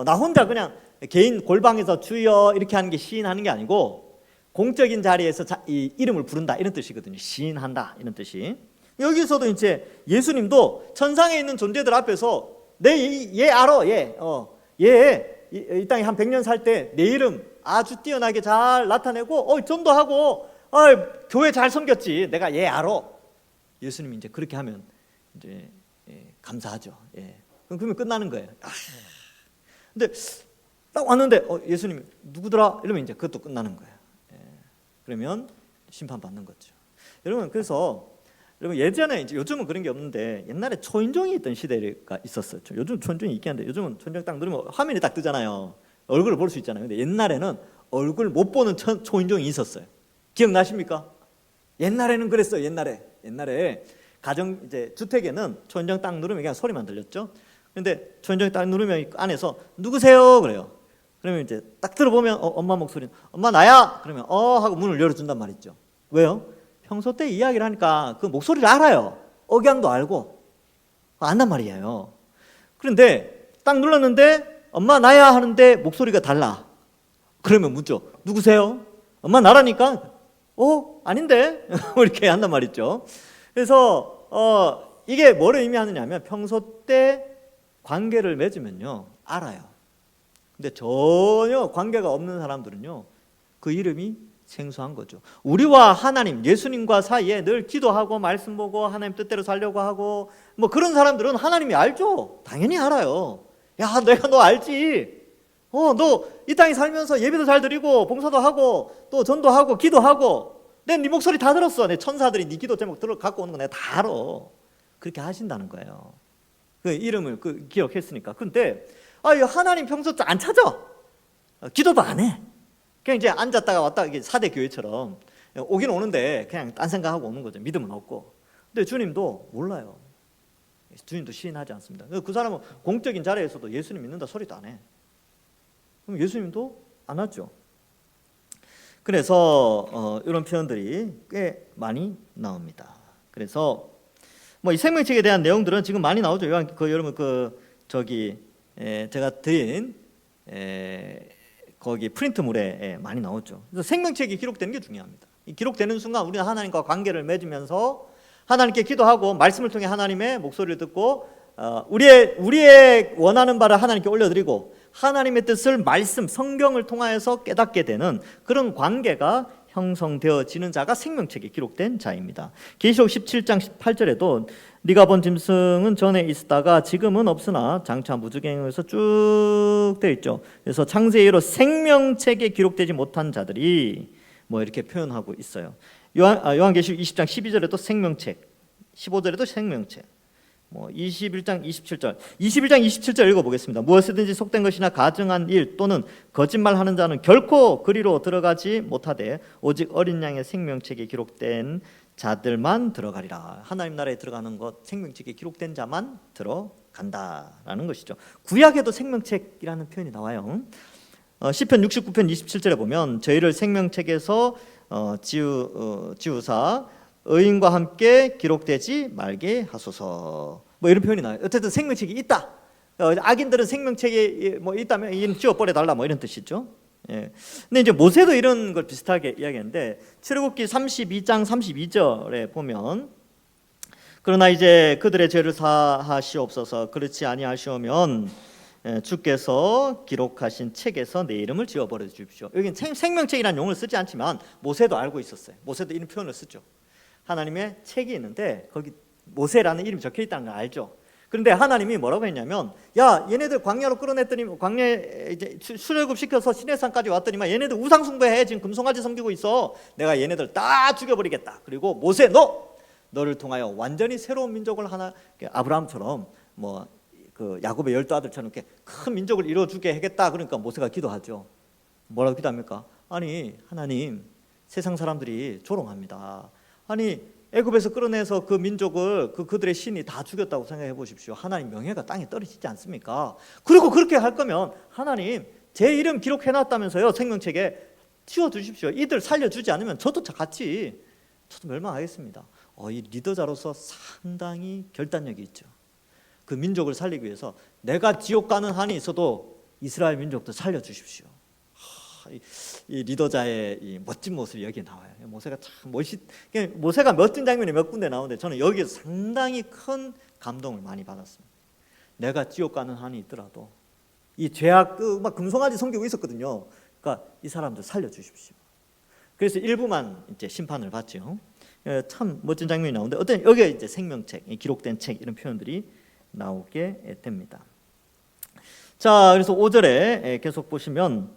나 혼자 그냥 개인 골방에서 주여 이렇게 하는 게 시인하는 게 아니고 공적인 자리에서 이 이름을 부른다 이런 뜻이거든요. 시인한다 이런 뜻이. 여기서도 이제 예수님도 천상에 있는 존재들 앞에서 얘 알아, 얘 이 땅에 한 100년 살 때 내 이름 아주 뛰어나게 잘 나타내고 전도하고 교회 잘 섬겼지, 내가 얘 알아. 예수님이 이제 그렇게 하면 이제 감사하죠. 그러면 끝나는 거예요. 근데 딱 왔는데 예수님 누구더라 이러면 이제 그것도 끝나는 거예요. 그러면 심판받는 거죠. 여러분, 그래서 여러분 예전에 이제 요즘은 그런 게 없는데 옛날에 초인종이 있던 시대가 있었어요. 요즘 초인종이 있긴 한데 요즘은 초인종 딱 누르면 화면이 딱 뜨잖아요. 얼굴을 볼 수 있잖아요. 근데 옛날에는 얼굴 못 보는 초인종이 있었어요. 기억나십니까? 옛날에는 그랬어요. 옛날에 가정 이제 주택에는 초인종 딱 누르면 그냥 소리만 들렸죠. 근데 초인종 딱 누르면 안에서 누구세요? 그래요. 그러면 이제 딱 들어보면 엄마 목소리는 엄마 나야. 그러면 하고 문을 열어준단 말이죠. 왜요? 평소 때 이야기를 하니까 그 목소리를 알아요. 억양도 알고 안단 말이에요. 그런데 딱 눌렀는데 엄마 나야 하는데 목소리가 달라. 그러면 묻죠. 누구세요? 엄마 나라니까. 아닌데? 이렇게 한단 말이죠. 그래서 이게 뭐를 의미하느냐면 평소 때 관계를 맺으면요 알아요. 근데 전혀 관계가 없는 사람들은요 그 이름이 생소한 거죠. 우리와 하나님, 예수님과 사이에 늘 기도하고 말씀 보고 하나님 뜻대로 살려고 하고 뭐 그런 사람들은 하나님이 알죠. 당연히 알아요. 야, 내가 너 알지. 너 이 땅에 살면서 예배도 잘 드리고 봉사도 하고 또 전도하고 기도하고 내 네 목소리 다 들었어. 내 천사들이 네 기도 제목 갖고 오는 거 내가 다 알아. 그렇게 하신다는 거예요. 그 이름을 기억했으니까. 근데 하나님 평소 안 찾아. 기도도 안 해. 그냥 이제 앉았다가 왔다가 이게 사대 교회처럼 오긴 오는데 그냥 딴 생각하고 오는 거죠. 믿음은 없고. 근데 주님도 몰라요. 주님도 시인하지 않습니다. 그 사람은 공적인 자리에서도 예수님 믿는다 소리도 안 해. 그럼 예수님도 안 하죠. 그래서 이런 표현들이 꽤 많이 나옵니다. 그래서 뭐 이 생명책에 대한 내용들은 지금 많이 나오죠. 여러분 제가 드린 거기 프린트물에 많이 나오죠. 그래서 생명책이 기록되는 게 중요합니다. 이 기록되는 순간 우리는 하나님과 관계를 맺으면서 하나님께 기도하고 말씀을 통해 하나님의 목소리를 듣고 우리의 원하는 바를 하나님께 올려드리고 하나님의 뜻을 말씀, 성경을 통하여서 깨닫게 되는 그런 관계가 형성되어지는 자가 생명책에 기록된 자입니다. 계시록 17장 18절에도 네가 본 짐승은 전에 있었다가 지금은 없으나 장차 무주갱에서 쭉 되어 있죠. 그래서 창세 이후로 생명책에 기록되지 못한 자들이 뭐 이렇게 표현하고 있어요. 요한계시록 20장 12절에도 생명책, 15절에도 생명책, 뭐 21장 27절 읽어보겠습니다. 무엇이든지 속된 것이나 가증한 일 또는 거짓말하는 자는 결코 그리로 들어가지 못하되 오직 어린 양의 생명책에 기록된 자들만 들어가리라. 하나님 나라에 들어가는 것, 생명책에 기록된 자만 들어간다라는 것이죠. 구약에도 생명책이라는 표현이 나와요. 시편 69편 27절에 보면 저희를 생명책에서 지우사 의인과 함께 기록되지 말게 하소서. 뭐 이런 표현이 나와요. 어쨌든 생명책이 있다. 악인들은 생명책에 뭐 있다면 이는 지워버려 달라 뭐 이런 뜻이죠. 예. 근데 이제 모세도 이런 걸 비슷하게 이야기했는데 출애굽기 32장 32절에 보면 그러나 이제 그들의 죄를 사하시옵소서 그렇지 아니하시오면 주께서 기록하신 책에서 내 이름을 지워버려 주십시오. 여기는 생명책이라는 용어를 쓰지 않지만 모세도 알고 있었어요. 모세도 이런 표현을 쓰죠. 하나님의 책이 있는데 거기 모세라는 이름이 적혀 있다는 걸 알죠. 그런데 하나님이 뭐라고 했냐면 야 얘네들 광야로 끌어냈더니 광야에 이제 출애굽 시켜서 시내산까지 왔더니만 얘네들 우상 숭배해 지금 금송아지 섬기고 있어. 내가 얘네들 다 죽여버리겠다. 그리고 모세 너를 통하여 완전히 새로운 민족을 하나 아브라함처럼 뭐 그 야곱의 12아들처럼 이렇게 큰 민족을 이루어주게 하겠다. 그러니까 모세가 기도하죠. 뭐라고 기도합니까? 아니 하나님 세상 사람들이 조롱합니다. 아니 애굽에서 끌어내서 그 민족을 그들의 신이 다 죽였다고 생각해 보십시오. 하나님 명예가 땅에 떨어지지 않습니까? 그리고 그렇게 할 거면 하나님 제 이름 기록해 놨다면서요. 생명책에 지워주십시오. 이들 살려주지 않으면 저도 멸망하겠습니다. 이 리더자로서 상당히 결단력이 있죠. 그 민족을 살리기 위해서 내가 지옥 가는 한이 있어도 이스라엘 민족도 살려주십시오. 이 리더자의 이 멋진 모습이 여기에 나와요. 모세가 참 모세가 멋진 장면이 몇 군데 나오는데 저는 여기에서 상당히 큰 감동을 많이 받았습니다. 내가 지옥 가는 한이 있더라도 이 죄악 막 금송아지 섬기고 있었거든요. 그러니까 이 사람들 살려주십시오. 그래서 일부만 이제 심판을 받죠. 참 멋진 장면이 나오는데 어떤 여기에 이제 생명책, 기록된 책 이런 표현들이 나오게 됩니다. 자, 그래서 5절에 계속 보시면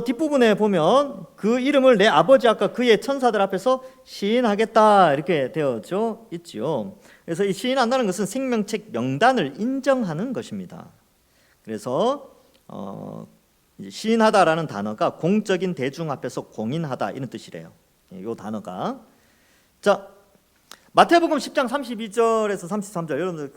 뒷부분에 보면 그 이름을 내 아버지 아까 그의 천사들 앞에서 시인하겠다 이렇게 되어져 있지요. 그래서 이 시인한다는 것은 생명책 명단을 인정하는 것입니다. 그래서 시인하다라는 단어가 공적인 대중 앞에서 공인하다 이런 뜻이래요. 이 단어가 자 마태복음 10장 32절에서 33절 여러분들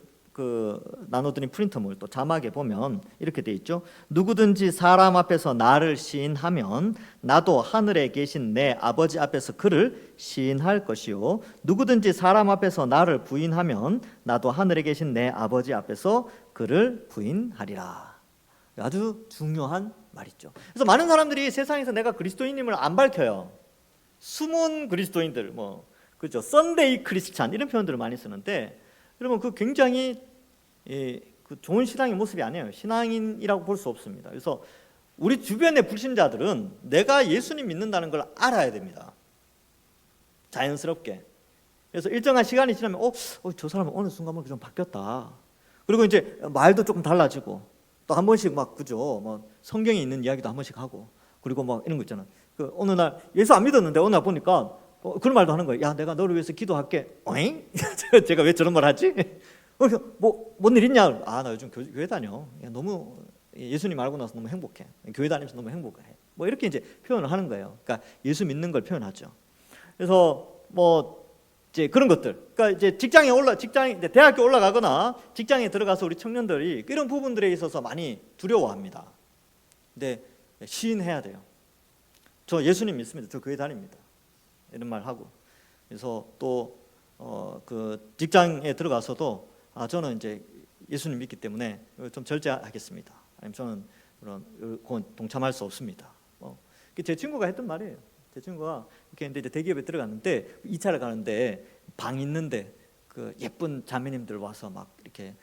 나눠드린 프린터물 또 자막에 보면 이렇게 돼 있죠. 누구든지 사람 앞에서 나를 시인하면 나도 하늘에 계신 내 아버지 앞에서 그를 시인할 것이요 누구든지 사람 앞에서 나를 부인하면 나도 하늘에 계신 내 아버지 앞에서 그를 부인하리라. 아주 중요한 말이죠. 그래서 많은 사람들이 세상에서 내가 그리스도인임을 안 밝혀요. 숨은 그리스도인들 그죠? 썬데이 크리스찬 이런 표현들을 많이 쓰는데 여러분 그 굉장히 그 좋은 신앙의 모습이 아니에요. 신앙인이라고 볼 수 없습니다. 그래서 우리 주변의 불신자들은 내가 예수님 믿는다는 걸 알아야 됩니다. 자연스럽게. 그래서 일정한 시간이 지나면 저 사람은 어느 순간 좀 바뀌었다. 그리고 이제 말도 조금 달라지고 또 한 번씩 그죠? 성경에 있는 이야기도 한 번씩 하고 그리고 이런 거 있잖아. 어느 날 예수 안 믿었는데 어느 날 보니까 그런 말도 하는 거예요. 야, 내가 너를 위해서 기도할게. 어잉? 제가 왜 저런 말 하지? 뭔 일 있냐? 나 요즘 교회 다녀. 너무 예수님 알고 나서 너무 행복해. 교회 다니면서 너무 행복해. 이렇게 이제 표현을 하는 거예요. 그러니까 예수 믿는 걸 표현하죠. 그래서 이제 그런 것들. 그러니까 이제 이제 대학교 올라가거나 직장에 들어가서 우리 청년들이 이런 부분들에 있어서 많이 두려워합니다. 근데 시인해야 돼요. 저 예수님 믿습니다. 저 교회 다닙니다. 이런 말 하고 그래서 또 그 직장에 들어가서도 저는 이제 예수님 믿기 때문에 좀 절제하겠습니다. 아니면 저는 그건 동참할 수 없습니다. 제 친구가 했던 말이에요. 제 친구가 이렇게 이제 대기업에 들어갔는데 2차를 가는데 방 있는데 그 예쁜 자매님들 와서 막 이렇게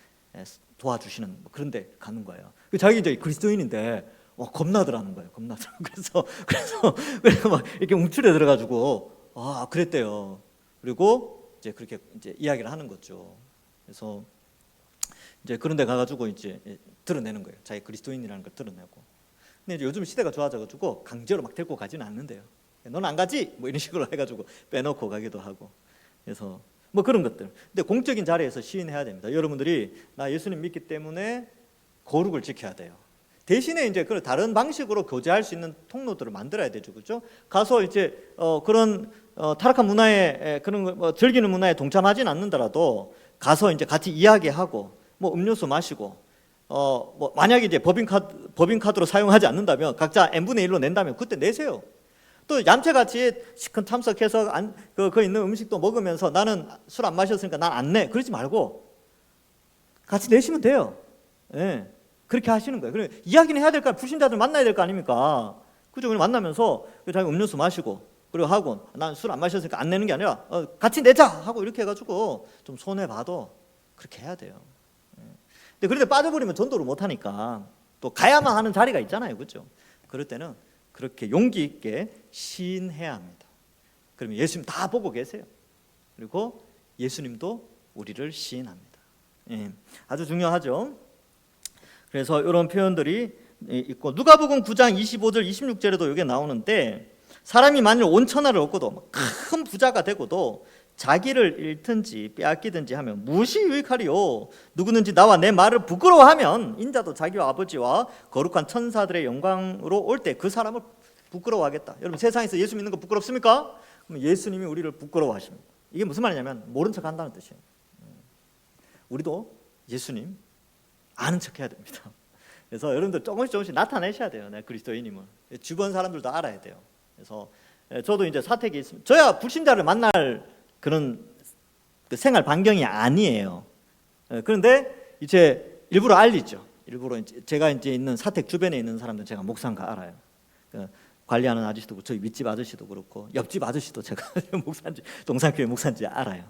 도와주시는 그런데 가는 거예요. 자기 이제 그리스도인인데 겁나더라는 거예요. 그래서 막 이렇게 움츠려 들어가지고 그랬대요. 그리고 이제 그렇게 이제 이야기를 하는 거죠. 그래서 이제 그런데 가가지고 이제 드러내는 거예요. 자기 그리스도인이라는 걸 드러내고. 근데 이제 요즘 시대가 좋아져가지고 강제로 막 데리고 가지는 않는데요. 너는 안 가지? 이런 식으로 해가지고 빼놓고 가기도 하고. 그래서 그런 것들. 근데 공적인 자리에서 시인해야 됩니다. 여러분들이 나 예수님 믿기 때문에 거룩을 지켜야 돼요. 대신에 이제 그 다른 방식으로 교제할 수 있는 통로들을 만들어야 되죠, 그렇죠? 가서 이제 그런 타락한 문화에 그런 거 즐기는 문화에 동참하진 않는다라도 가서 이제 같이 이야기하고 음료수 마시고 만약에 이제 법인카드로 사용하지 않는다면 각자 n분의 1로 낸다면 그때 내세요. 또 얌체같이 시큰 참석해서 그 있는 음식도 먹으면서 나는 술 안 마셨으니까 난 안 내. 그러지 말고 같이 내시면 돼요. 예, 그렇게 하시는 거예요. 그래 이야기는 해야 될 거 아니에요. 불신자들 만나야 될 거 아닙니까? 그죠? 만나면서 자기 음료수 마시고 그리고 하고 난 술 안 마셨으니까 안 내는 게 아니라 같이 내자 하고 이렇게 해가지고 좀 손해 봐도 그렇게 해야 돼요. 근데 그런데 빠져버리면 전도를 못 하니까 또 가야만 하는 자리가 있잖아요, 그렇죠? 그럴 때는 그렇게 용기 있게 시인해야 합니다. 그러면 예수님 다 보고 계세요. 그리고 예수님도 우리를 시인합니다. 예, 아주 중요하죠. 그래서 이런 표현들이 있고 누가복음 9장 25절 26절에도 이게 나오는데 사람이 만일 온 천하를 얻고도 큰 부자가 되고도 자기를 잃든지 빼앗기든지 하면 무엇이 유익하리요? 누구든지 나와 내 말을 부끄러워하면 인자도 자기와 아버지와 거룩한 천사들의 영광으로 올 때 그 사람을 부끄러워하겠다. 여러분 세상에서 예수 믿는 거 부끄럽습니까? 그럼 예수님이 우리를 부끄러워하십니다. 이게 무슨 말이냐면 모른 척 한다는 뜻이에요. 우리도 예수님 아는 척 해야 됩니다. 그래서 여러분들 조금씩 나타내셔야 돼요. 내 그리스도인임을. 주변 사람들도 알아야 돼요. 그래서 저도 이제 사택이 있습니다. 저야 불신자를 만날 그런 생활 반경이 아니에요. 그런데 이제 일부러 알리죠. 일부러 이제 제가 이제 있는 사택 주변에 있는 사람들 제가 목사인가 알아요. 관리하는 아저씨도 그렇고 저희 윗집 아저씨도 그렇고 옆집 아저씨도 제가 목사인지 동산교회 목사인지 알아요.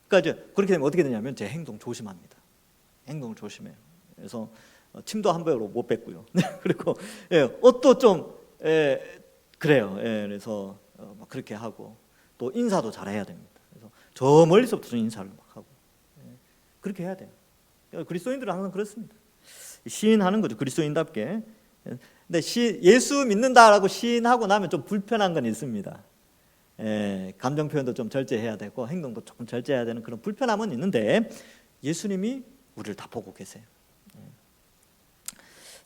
그러니까 이제 그렇게 되면 어떻게 되냐면 제 행동 조심합니다. 행동을 조심해요. 그래서 침도 한 벌로 못 뱉고요. 그리고 옷도 좀 그래요. 그래서 막 그렇게 하고 또 인사도 잘해야 됩니다. 그래서 저 멀리서부터 인사를 막 하고 그렇게 해야 돼요. 그리스도인들은 항상 그렇습니다. 시인하는 거죠. 그리스도인답게. 근데 예수 믿는다라고 시인하고 나면 좀 불편한 건 있습니다. 감정 표현도 좀 절제해야 되고 행동도 조금 절제해야 되는 그런 불편함은 있는데 예수님이 우리를 다 보고 계세요.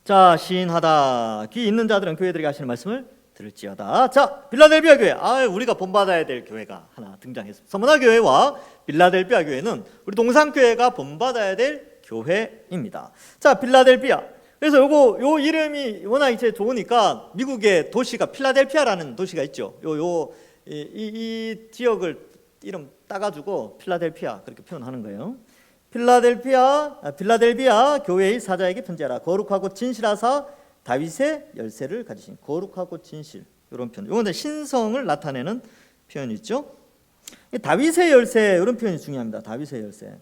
자, 시인하다. 귀 있는 자들은 교회들에게 하시는 말씀을 들을지어다. 자, 빌라델비아 교회. 우리가 본받아야 될 교회가 하나 등장했습니다. 서머나 교회와 빌라델비아 교회는 우리 동산교회가 본받아야 될 교회입니다. 자, 빌라델비아. 그래서 요 이름이 워낙 이제 좋으니까 미국의 도시가 필라델피아라는 도시가 있죠. 이 지역을 이름 따가지고 필라델피아 그렇게 표현하는 거예요. 빌라델비아 교회의 사자에게 편지하라. 거룩하고 진실하사 다윗의 열쇠를 가지신. 거룩하고 진실 이런 표현. 이건 신성을 나타내는 표현이죠. 다윗의 열쇠 이런 표현이 중요합니다. 다윗의 열쇠.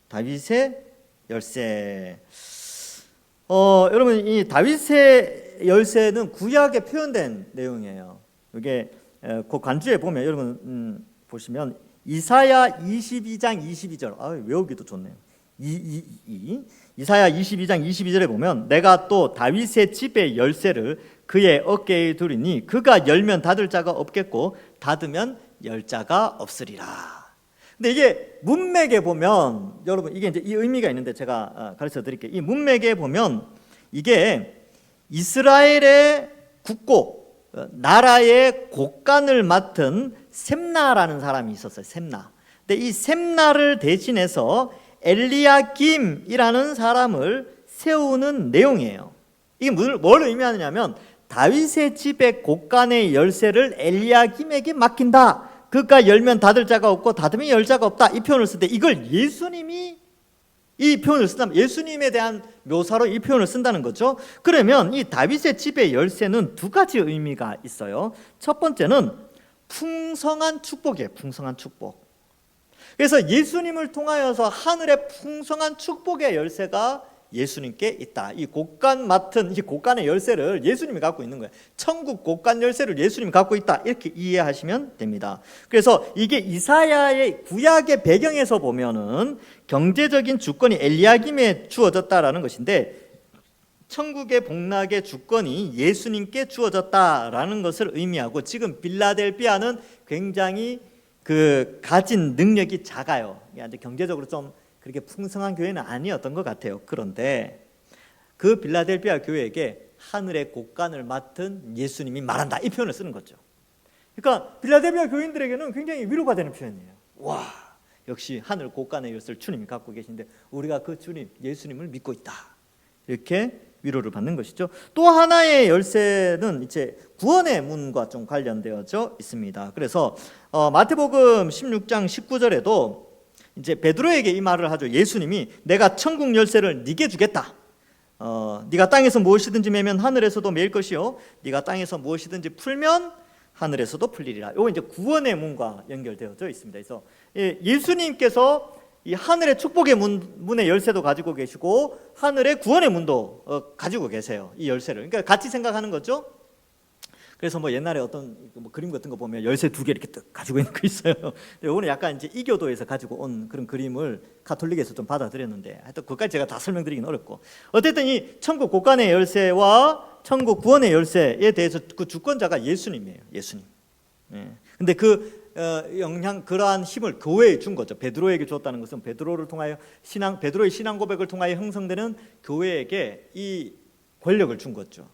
다윗의 열쇠. 여러분 이 다윗의 열쇠는 구약에 표현된 내용이에요. 이게 그 관주에 보면 여러분 보시면 이사야 22장 22절. 외우기도 좋네요. 이사야 22장 22절에 보면 내가 또 다윗의 집의 열쇠를 그의 어깨에 두리니 그가 열면 닫을 자가 없겠고 닫으면 열 자가 없으리라. 근데 이게 문맥에 보면 여러분 이게 이제 이 의미가 있는데 제가 가르쳐 드릴게요. 이 문맥에 보면 이게 이스라엘의 국고 나라의 곳간을 맡은 셈나라는 사람이 있었어요. 셈나. 근데 이 셈나를 대신해서 엘리야김이라는 사람을 세우는 내용이에요. 이게 뭘 의미하느냐면 다윗의 집의 곳간의 열쇠를 엘리야김에게 맡긴다. 그가 열면 닫을 자가 없고 닫으면 열 자가 없다. 이 표현을 쓸 때 이걸 예수님이 이 표현을 쓴다면 예수님에 대한 묘사로 이 표현을 쓴다는 거죠. 그러면 이 다윗의 집의 열쇠는 두 가지 의미가 있어요. 첫 번째는 풍성한 축복이에요. 풍성한 축복. 그래서 예수님을 통하여서 하늘의 풍성한 축복의 열쇠가 예수님께 있다. 이 곳간 맡은 이 곳간의 열쇠를 예수님이 갖고 있는 거예요. 천국 곳간 열쇠를 예수님이 갖고 있다. 이렇게 이해하시면 됩니다. 그래서 이게 이사야의 구약의 배경에서 보면은 경제적인 주권이 엘리야김에 주어졌다라는 것인데 천국의 복락의 주권이 예수님께 주어졌다라는 것을 의미하고 지금 빌라델비아는 굉장히 가진 능력이 작아요. 경제적으로 좀 그렇게 풍성한 교회는 아니었던 것 같아요. 그런데 그 빌라델비아 교회에게 하늘의 곳간을 맡은 예수님이 말한다. 이 표현을 쓰는 거죠. 그러니까 빌라델비아 교인들에게는 굉장히 위로가 되는 표현이에요. 와, 역시 하늘 곳간의 열쇠를 주님이 갖고 계신데 우리가 그 주님 예수님을 믿고 있다. 이렇게 위로를 받는 것이죠. 또 하나의 열쇠는 이제 구원의 문과 좀 관련되어져 있습니다. 그래서 마태복음 16장 19절에도 이제 베드로에게 이 말을 하죠. 예수님이 내가 천국 열쇠를 네게 주겠다. 네가 땅에서 무엇이든지 매면 하늘에서도 매일 것이요 네가 땅에서 무엇이든지 풀면 하늘에서도 풀리리라. 이거 이제 구원의 문과 연결되어져 있습니다. 그래서 예수님께서 이 하늘의 축복의 문의 열쇠도 가지고 계시고 하늘의 구원의 문도 가지고 계세요. 이 열쇠를. 그러니까 같이 생각하는 거죠. 그래서 뭐 옛날에 어떤 뭐 그림 같은 거 보면 열쇠 2개 이렇게 딱 가지고 있는 거 있어요. 이거는 약간 이제 이교도에서 가지고 온 그런 그림을 가톨릭에서 좀 받아들였는데, 하여튼 그것까지 제가 다 설명드리긴 어렵고, 어쨌든 이 천국 곳간의 열쇠와 천국 구원의 열쇠에 대해서 그 주권자가 예수님이에요. 예수님. 근데 그러한 힘을 교회에 준 거죠. 베드로에게 줬다는 것은 베드로를 통하여 베드로의 신앙 고백을 통하여 형성되는 교회에게 이 권력을 준 거죠.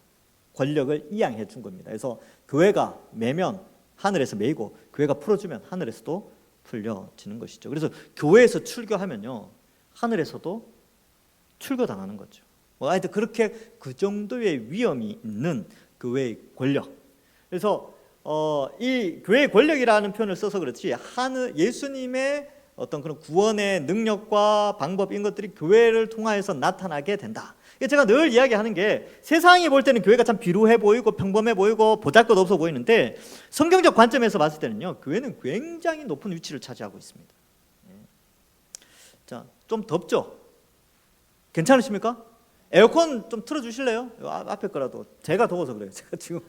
권력을 이양해 준 겁니다. 그래서 교회가 매면 하늘에서 매이고 교회가 풀어주면 하늘에서도 풀려지는 것이죠. 그래서 교회에서 출교하면요 하늘에서도 출교당하는 거죠. 하여튼 그렇게 그 정도의 위험이 있는 교회의 권력. 그래서 이 교회의 권력이라는 표현을 써서 그렇지 예수님의 어떤 그런 구원의 능력과 방법 이런 것들이 교회를 통하여서 나타나게 된다. 제가 늘 이야기하는 게 세상이 볼 때는 교회가 참 비루해 보이고 평범해 보이고 보잘것없어 보이는데 성경적 관점에서 봤을 때는요 교회는 굉장히 높은 위치를 차지하고 있습니다. 자, 좀 덥죠? 괜찮으십니까? 에어컨 좀 틀어주실래요? 앞에 거라도. 제가 더워서 그래요. 제가 지금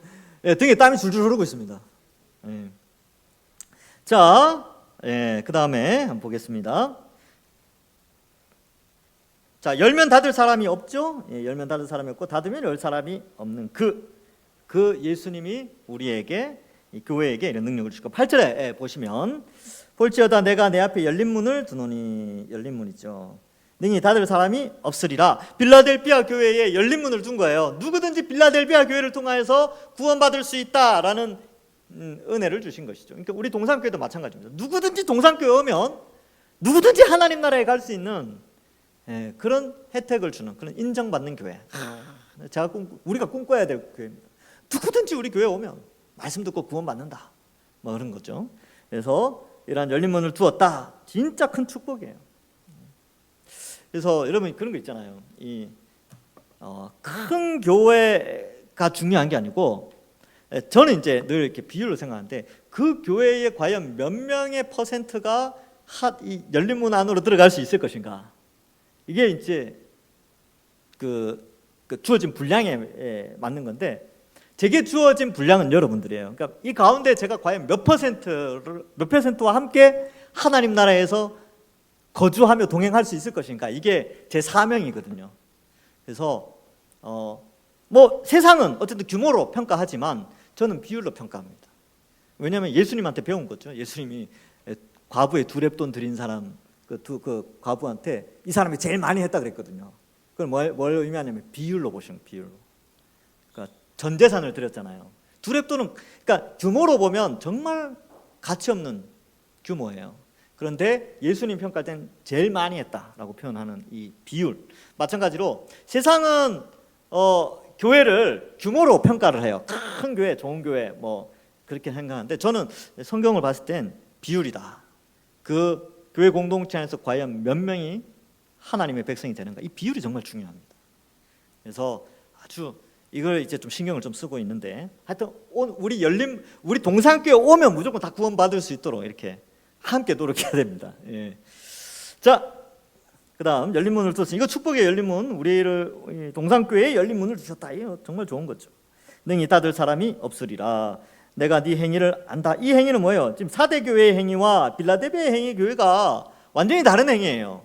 등에 땀이 줄줄 흐르고 있습니다. 자, 그 다음에 한번 보겠습니다. 자, 열면 닫을 사람이 없죠? 열면 닫을 사람이 없고 닫으면 열 사람이 없는 그 예수님이 우리에게 이 교회에게 이런 능력을 주시고 8절에 보시면 볼지어다 내가 내 앞에 열린 문을 두노니 열린 문이죠. 능히 닫을 사람이 없으리라. 빌라델비아 교회에 열린 문을 둔 거예요. 누구든지 빌라델비아 교회를 통하여서 구원받을 수 있다라는 은혜를 주신 것이죠. 그러니까 우리 동산교회도 마찬가지입니다. 누구든지 동산교회 오면 누구든지 하나님 나라에 갈 수 있는 그런 혜택을 주는 그런 인정받는 교회. 우리가 꿈꿔야 될 교회입니다. 누구든지 우리 교회 오면 말씀 듣고 구원받는다. 뭐 그런 거죠. 그래서 이러한 열린 문을 두었다. 진짜 큰 축복이에요. 그래서 여러분 그런 거 있잖아요. 큰 교회가 중요한 게 아니고 저는 이제 늘 이렇게 비율로 생각하는데 그 교회에 과연 몇 명의 퍼센트가 이 열린 문 안으로 들어갈 수 있을 것인가. 이게 이제 그 주어진 분량에 맞는 건데 제게 주어진 분량은 여러분들이에요. 그러니까 이 가운데 제가 과연 몇 퍼센트와 함께 하나님 나라에서 거주하며 동행할 수 있을 것인가. 이게 제 사명이거든요. 그래서 뭐 세상은 어쨌든 규모로 평가하지만 저는 비율로 평가합니다. 왜냐하면 예수님한테 배운 거죠. 예수님이 과부의 2렙돈 드린 사람 그 과부한테 이 사람이 제일 많이 했다 그랬거든요. 그걸 뭘 의미하냐면 비율로 보시면 비율로. 그러니까 전 재산을 드렸잖아요. 2렙돈은 그러니까 규모로 보면 정말 가치 없는 규모예요. 그런데 예수님 평가할 땐 제일 많이 했다라고 표현하는 이 비율. 마찬가지로 세상은 교회를 규모로 평가를 해요. 큰 교회, 좋은 교회 뭐 그렇게 생각하는데 저는 성경을 봤을 땐 비율이다. 그 교회 공동체 안에서 과연 몇 명이 하나님의 백성이 되는가. 이 비율이 정말 중요합니다. 그래서 아주 이걸 이제 좀 신경을 좀 쓰고 있는데 하여튼 우리 동산교회 오면 무조건 다 구원받을 수 있도록 이렇게 함께 노력해야 됩니다. 자, 그다음 열린 문을 뒀으니 이거 축복의 열린 문, 우리를 동산교회에 열린 문을 주셨다. 이거 정말 좋은 거죠. 능히 닫을 사람이 없으리라. 내가 네 행위를 안다. 이 행위는 뭐예요? 지금 4대 교회의 행위와 빌라델비아의 행위 교회가 완전히 다른 행위예요.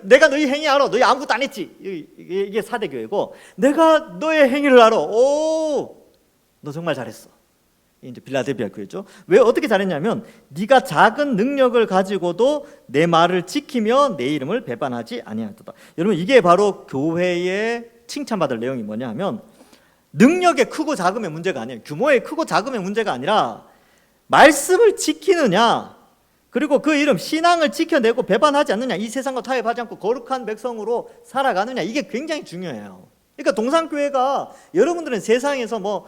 내가 너희 행위 알아. 너희 아무것도 안 했지. 이게 4대 교회고 내가 너의 행위를 알아. 오, 너 정말 잘했어. 이제 빌라델비아 교회죠. 왜 어떻게 잘했냐면 네가 작은 능력을 가지고도 내 말을 지키며 내 이름을 배반하지 아니하였다. 여러분 이게 바로 교회의 칭찬받을 내용이 뭐냐 하면 능력의 크고 작음의 문제가 아니에요. 규모의 크고 작음의 문제가 아니라 말씀을 지키느냐 그리고 그 이름 신앙을 지켜내고 배반하지 않느냐 이 세상과 타협하지 않고 거룩한 백성으로 살아가느냐 이게 굉장히 중요해요. 그러니까 동산교회가 여러분들은 세상에서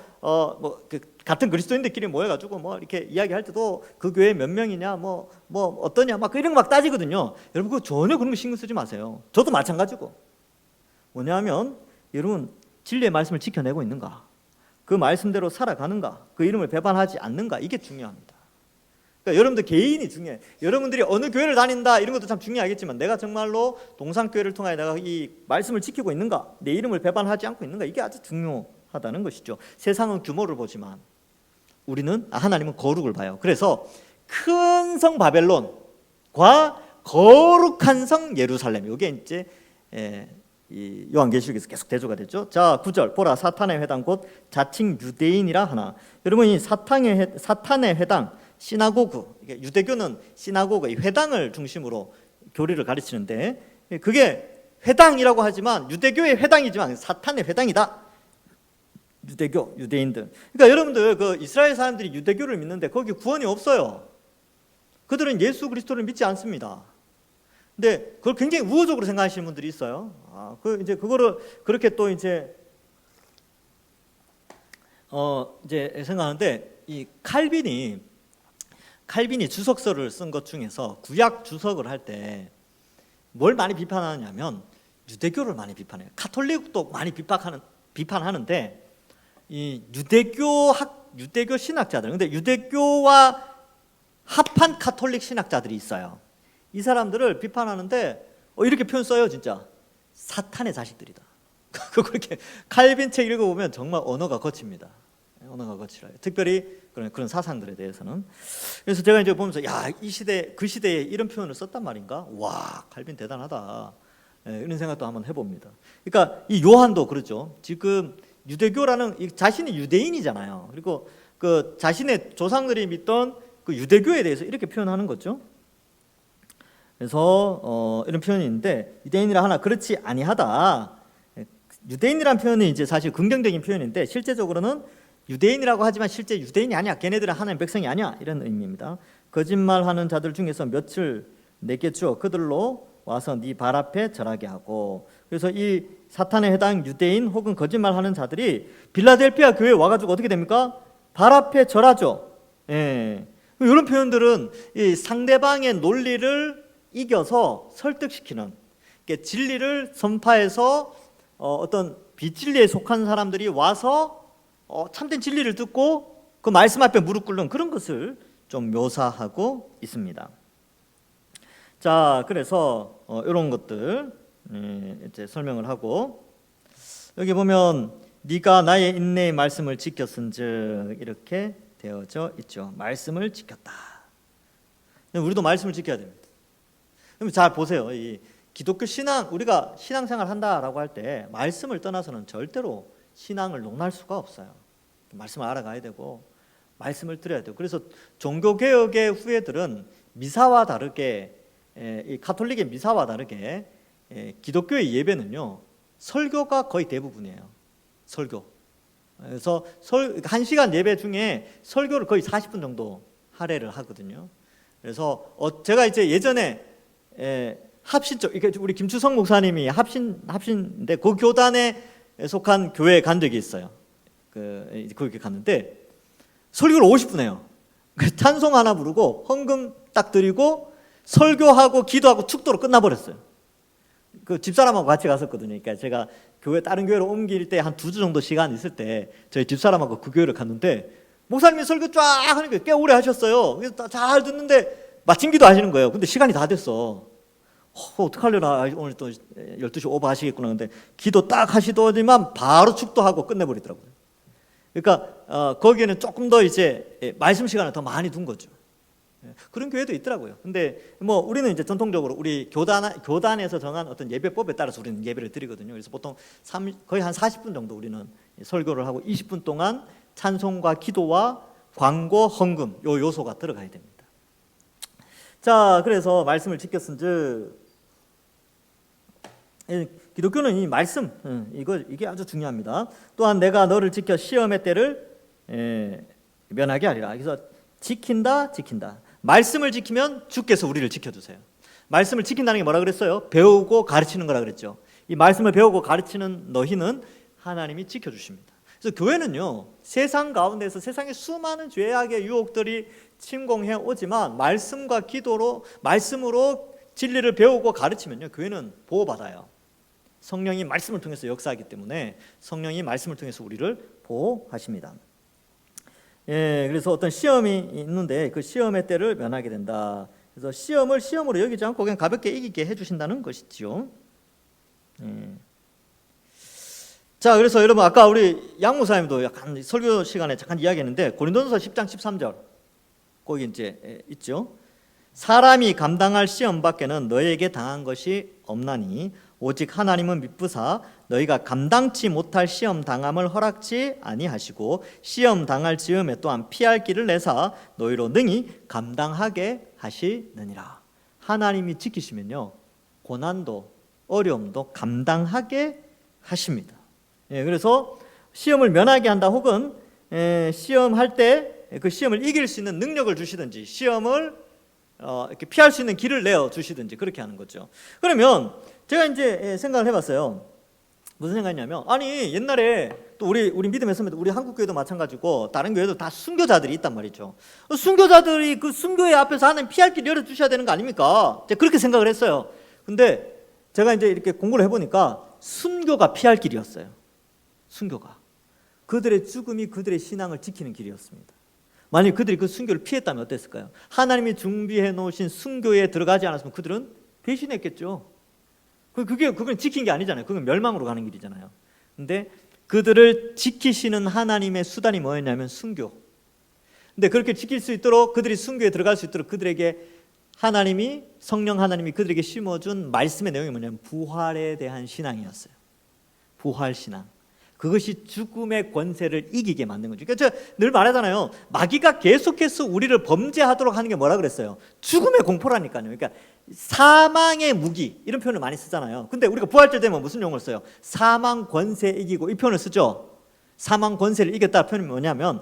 같은 그리스도인들끼리 모여가지고 이렇게 이야기할 때도 그 교회 몇 명이냐, 어떠냐, 이런 거 막 따지거든요. 여러분 그거 전혀 그런 거 신경 쓰지 마세요. 저도 마찬가지고. 뭐냐면 여러분 진리의 말씀을 지켜내고 있는가, 그 말씀대로 살아가는가, 그 이름을 배반하지 않는가, 이게 중요합니다. 그러니까 여러분들 개인이 중요해. 여러분들이 어느 교회를 다닌다 이런 것도 참 중요하겠지만 내가 정말로 동산교회를 통하여 내가 이 말씀을 지키고 있는가, 내 이름을 배반하지 않고 있는가, 이게 아주 중요하다는 것이죠. 세상은 규모를 보지만 우리는 하나님은 거룩을 봐요. 그래서 큰 성 바벨론과 거룩한 성 예루살렘, 이게 이제 이 요한계시록에서 계속 대조가 됐죠. 자, 9절 보라 사탄의 회당 곧 자칭 유대인이라 하나. 여러분 이 사탄의 회당 시나고그, 이게 유대교는 시나고그, 이 회당을 중심으로 교리를 가르치는데 그게 회당이라고 하지만 유대교의 회당이지만 사탄의 회당이다. 유대교, 유대인들. 그러니까 여러분들 그 이스라엘 사람들이 유대교를 믿는데 거기 구원이 없어요. 그들은 예수 그리스도를 믿지 않습니다. 근데 그걸 굉장히 우호적으로 생각하시는 분들이 있어요. 이제 그거를 그렇게 또 이제 생각하는데 이 칼빈이 주석서를 쓴 것 중에서 구약 주석을 할 때 뭘 많이 비판하냐면 유대교를 많이 비판해요. 가톨릭도 많이 비판하는데 이 유대교 신학자들, 근데 유대교와 합한 가톨릭 신학자들이 있어요. 이 사람들을 비판하는데 이렇게 표현 써요. 진짜 사탄의 자식들이다. 그렇게 칼빈 책 읽어보면 정말 언어가 거칩니다. 언어가 거칠어요. 특별히 그런 사상들에 대해서는. 그래서 제가 이제 보면서 이 시대, 그 시대에 이런 표현을 썼단 말인가? 와, 칼빈 대단하다. 이런 생각도 한번 해봅니다. 그러니까 이 요한도 그렇죠. 지금 유대교라는 자신이 유대인이잖아요. 그리고 그 자신의 조상들이 믿던 그 유대교에 대해서 이렇게 표현하는 거죠. 그래서 이런 표현이 있는데 유대인이라 하나 그렇지 아니하다. 유대인이라는 표현이 이제 사실 긍정적인 표현인데 실제적으로는 유대인이라고 하지만 실제 유대인이 아니야. 걔네들은 하나님의 백성이 아니야. 이런 의미입니다. 거짓말하는 자들 중에서 몇을 내게 주어 그들로 와서 네 발 앞에 절하게 하고. 그래서 이 사탄에 해당 유대인 혹은 거짓말하는 자들이 빌라델피아 교회에 와가지고 어떻게 됩니까? 발 앞에 절하죠. 이런 표현들은 이 상대방의 논리를 이겨서 설득시키는, 진리를 선파해서 어떤 비진리에 속한 사람들이 와서 참된 진리를 듣고 그 말씀 앞에 무릎 꿇는 그런 것을 좀 묘사하고 있습니다. 자, 그래서 이런 것들 이제 설명을 하고, 여기 보면 네가 나의 인내의 말씀을 지켰은즉 이렇게 되어져 있죠. 말씀을 지켰다. 우리도 말씀을 지켜야 됩니다. 그럼 잘 보세요. 이 기독교 신앙, 우리가 신앙생활 한다라고 할 때 말씀을 떠나서는 절대로 신앙을 논할 수가 없어요. 말씀을 알아가야 되고 말씀을 들어야 돼요. 그래서 종교개혁의 후예들은 미사와 다르게, 이 가톨릭의 미사와 다르게 기독교의 예배는요 설교가 거의 대부분이에요. 설교. 그래서 1시간 예배 중에 설교를 거의 40분 정도 할애를 하거든요. 그래서 제가 이제 예전에 합신 쪽, 우리 김추성 목사님이 합신인데 그 교단에 속한 교회에 간 적이 있어요. 거기 갔는데 설교를 50분 해요. 찬송 하나 부르고 헌금 딱 드리고 설교하고 기도하고 축도로 끝나버렸어요. 그 집사람하고 같이 갔었거든요. 그러니까 제가 다른 교회로 옮길 때 한 2주 정도 시간 있을 때 저희 집사람하고 그 교회를 갔는데 목사님이 설교 쫙 하니까 꽤 오래 하셨어요. 그래서 잘 듣는데 마침 기도하시는 거예요. 근데 시간이 다 됐어. 어떡하려나, 오늘 또 12시 오버 하시겠구나. 근데 기도 딱 하시더니만 바로 축도하고 끝내버리더라고요. 그러니까 거기에는 조금 더 이제 말씀 시간을 더 많이 둔 거죠. 그런 교회도 있더라고요. 근데 우리는 이제 전통적으로 우리 교단에서 정한 어떤 예배법에 따라서 우리는 예배를 드리거든요. 그래서 보통 거의 한 40분 정도 우리는 설교를 하고 20분 동안 찬송과 기도와 광고, 헌금 요 요소가 들어가야 됩니다. 자, 그래서 말씀을 지켰은즉 기독교는 이 말씀, 이게 아주 중요합니다. 또한 내가 너를 지켜 시험의 때를 면하게 하리라. 그래서 지킨다. 말씀을 지키면 주께서 우리를 지켜주세요. 말씀을 지킨다는 게 뭐라 그랬어요? 배우고 가르치는 거라 그랬죠. 이 말씀을 배우고 가르치는 너희는 하나님이 지켜주십니다. 그래서 교회는요, 세상 가운데서 세상의 수많은 죄악의 유혹들이 침공해 오지만 말씀과 기도로, 말씀으로 진리를 배우고 가르치면요, 교회는 보호받아요. 성령이 말씀을 통해서 역사하기 때문에 성령이 말씀을 통해서 우리를 보호하십니다. 예, 그래서 어떤 시험이 있는데 그 시험의 때를 면하게 된다. 그래서 시험을 시험으로 여기지 않고 그냥 가볍게 이기게 해주신다는 것이죠. 예. 자, 그래서 여러분 아까 우리 양무사님도 약간 설교 시간에 잠깐 이야기했는데 고린도전서 10장 13절 거기 이제 있죠. 사람이 감당할 시험 밖에는 너에게 당한 것이 없나니 오직 하나님은 미쁘사 너희가 감당치 못할 시험 당함을 허락지 아니하시고 시험 당할 즈음에 또한 피할 길을 내사 너희로 능히 감당하게 하시느니라. 하나님이 지키시면요, 고난도 어려움도 감당하게 하십니다. 예, 그래서 시험을 면하게 한다, 혹은 시험할 때 그 시험을 이길 수 있는 능력을 주시든지 시험을 이렇게 피할 수 있는 길을 내어 주시든지 그렇게 하는 거죠. 그러면 제가 이제 생각을 해봤어요. 무슨 생각이냐면, 아니 옛날에 또 우리 믿음의 선배들, 우리 한국 교회도 마찬가지고 다른 교회도 다 순교자들이 있단 말이죠. 순교자들이 그 순교회 앞에서 하나님 피할 길 열어 주셔야 되는 거 아닙니까? 제가 그렇게 생각을 했어요. 근데 제가 이제 이렇게 공부를 해보니까 순교가 피할 길이었어요. 순교가 그들의 죽음이 그들의 신앙을 지키는 길이었습니다. 만약 그들이 그 순교를 피했다면 어땠을까요? 하나님이 준비해 놓으신 순교에 들어가지 않았으면 그들은 배신했겠죠. 그건 지킨 게 아니잖아요. 그건 멸망으로 가는 길이잖아요. 근데 그들을 지키시는 하나님의 수단이 뭐였냐면 순교. 근데 그렇게 지킬 수 있도록, 그들이 순교에 들어갈 수 있도록 그들에게 하나님이, 성령 하나님이 그들에게 심어준 말씀의 내용이 뭐냐면 부활에 대한 신앙이었어요. 부활 신앙. 그것이 죽음의 권세를 이기게 만든 거죠. 그러니까 제가 늘 말하잖아요. 마귀가 계속해서 우리를 범죄하도록 하는 게 뭐라 그랬어요? 죽음의 공포라니까요. 그러니까 사망의 무기, 이런 표현을 많이 쓰잖아요. 근데 우리가 부활절 되면 무슨 용어를 써요? 사망 권세 이기고, 이 표현을 쓰죠. 사망 권세를 이겼다 표현이 뭐냐면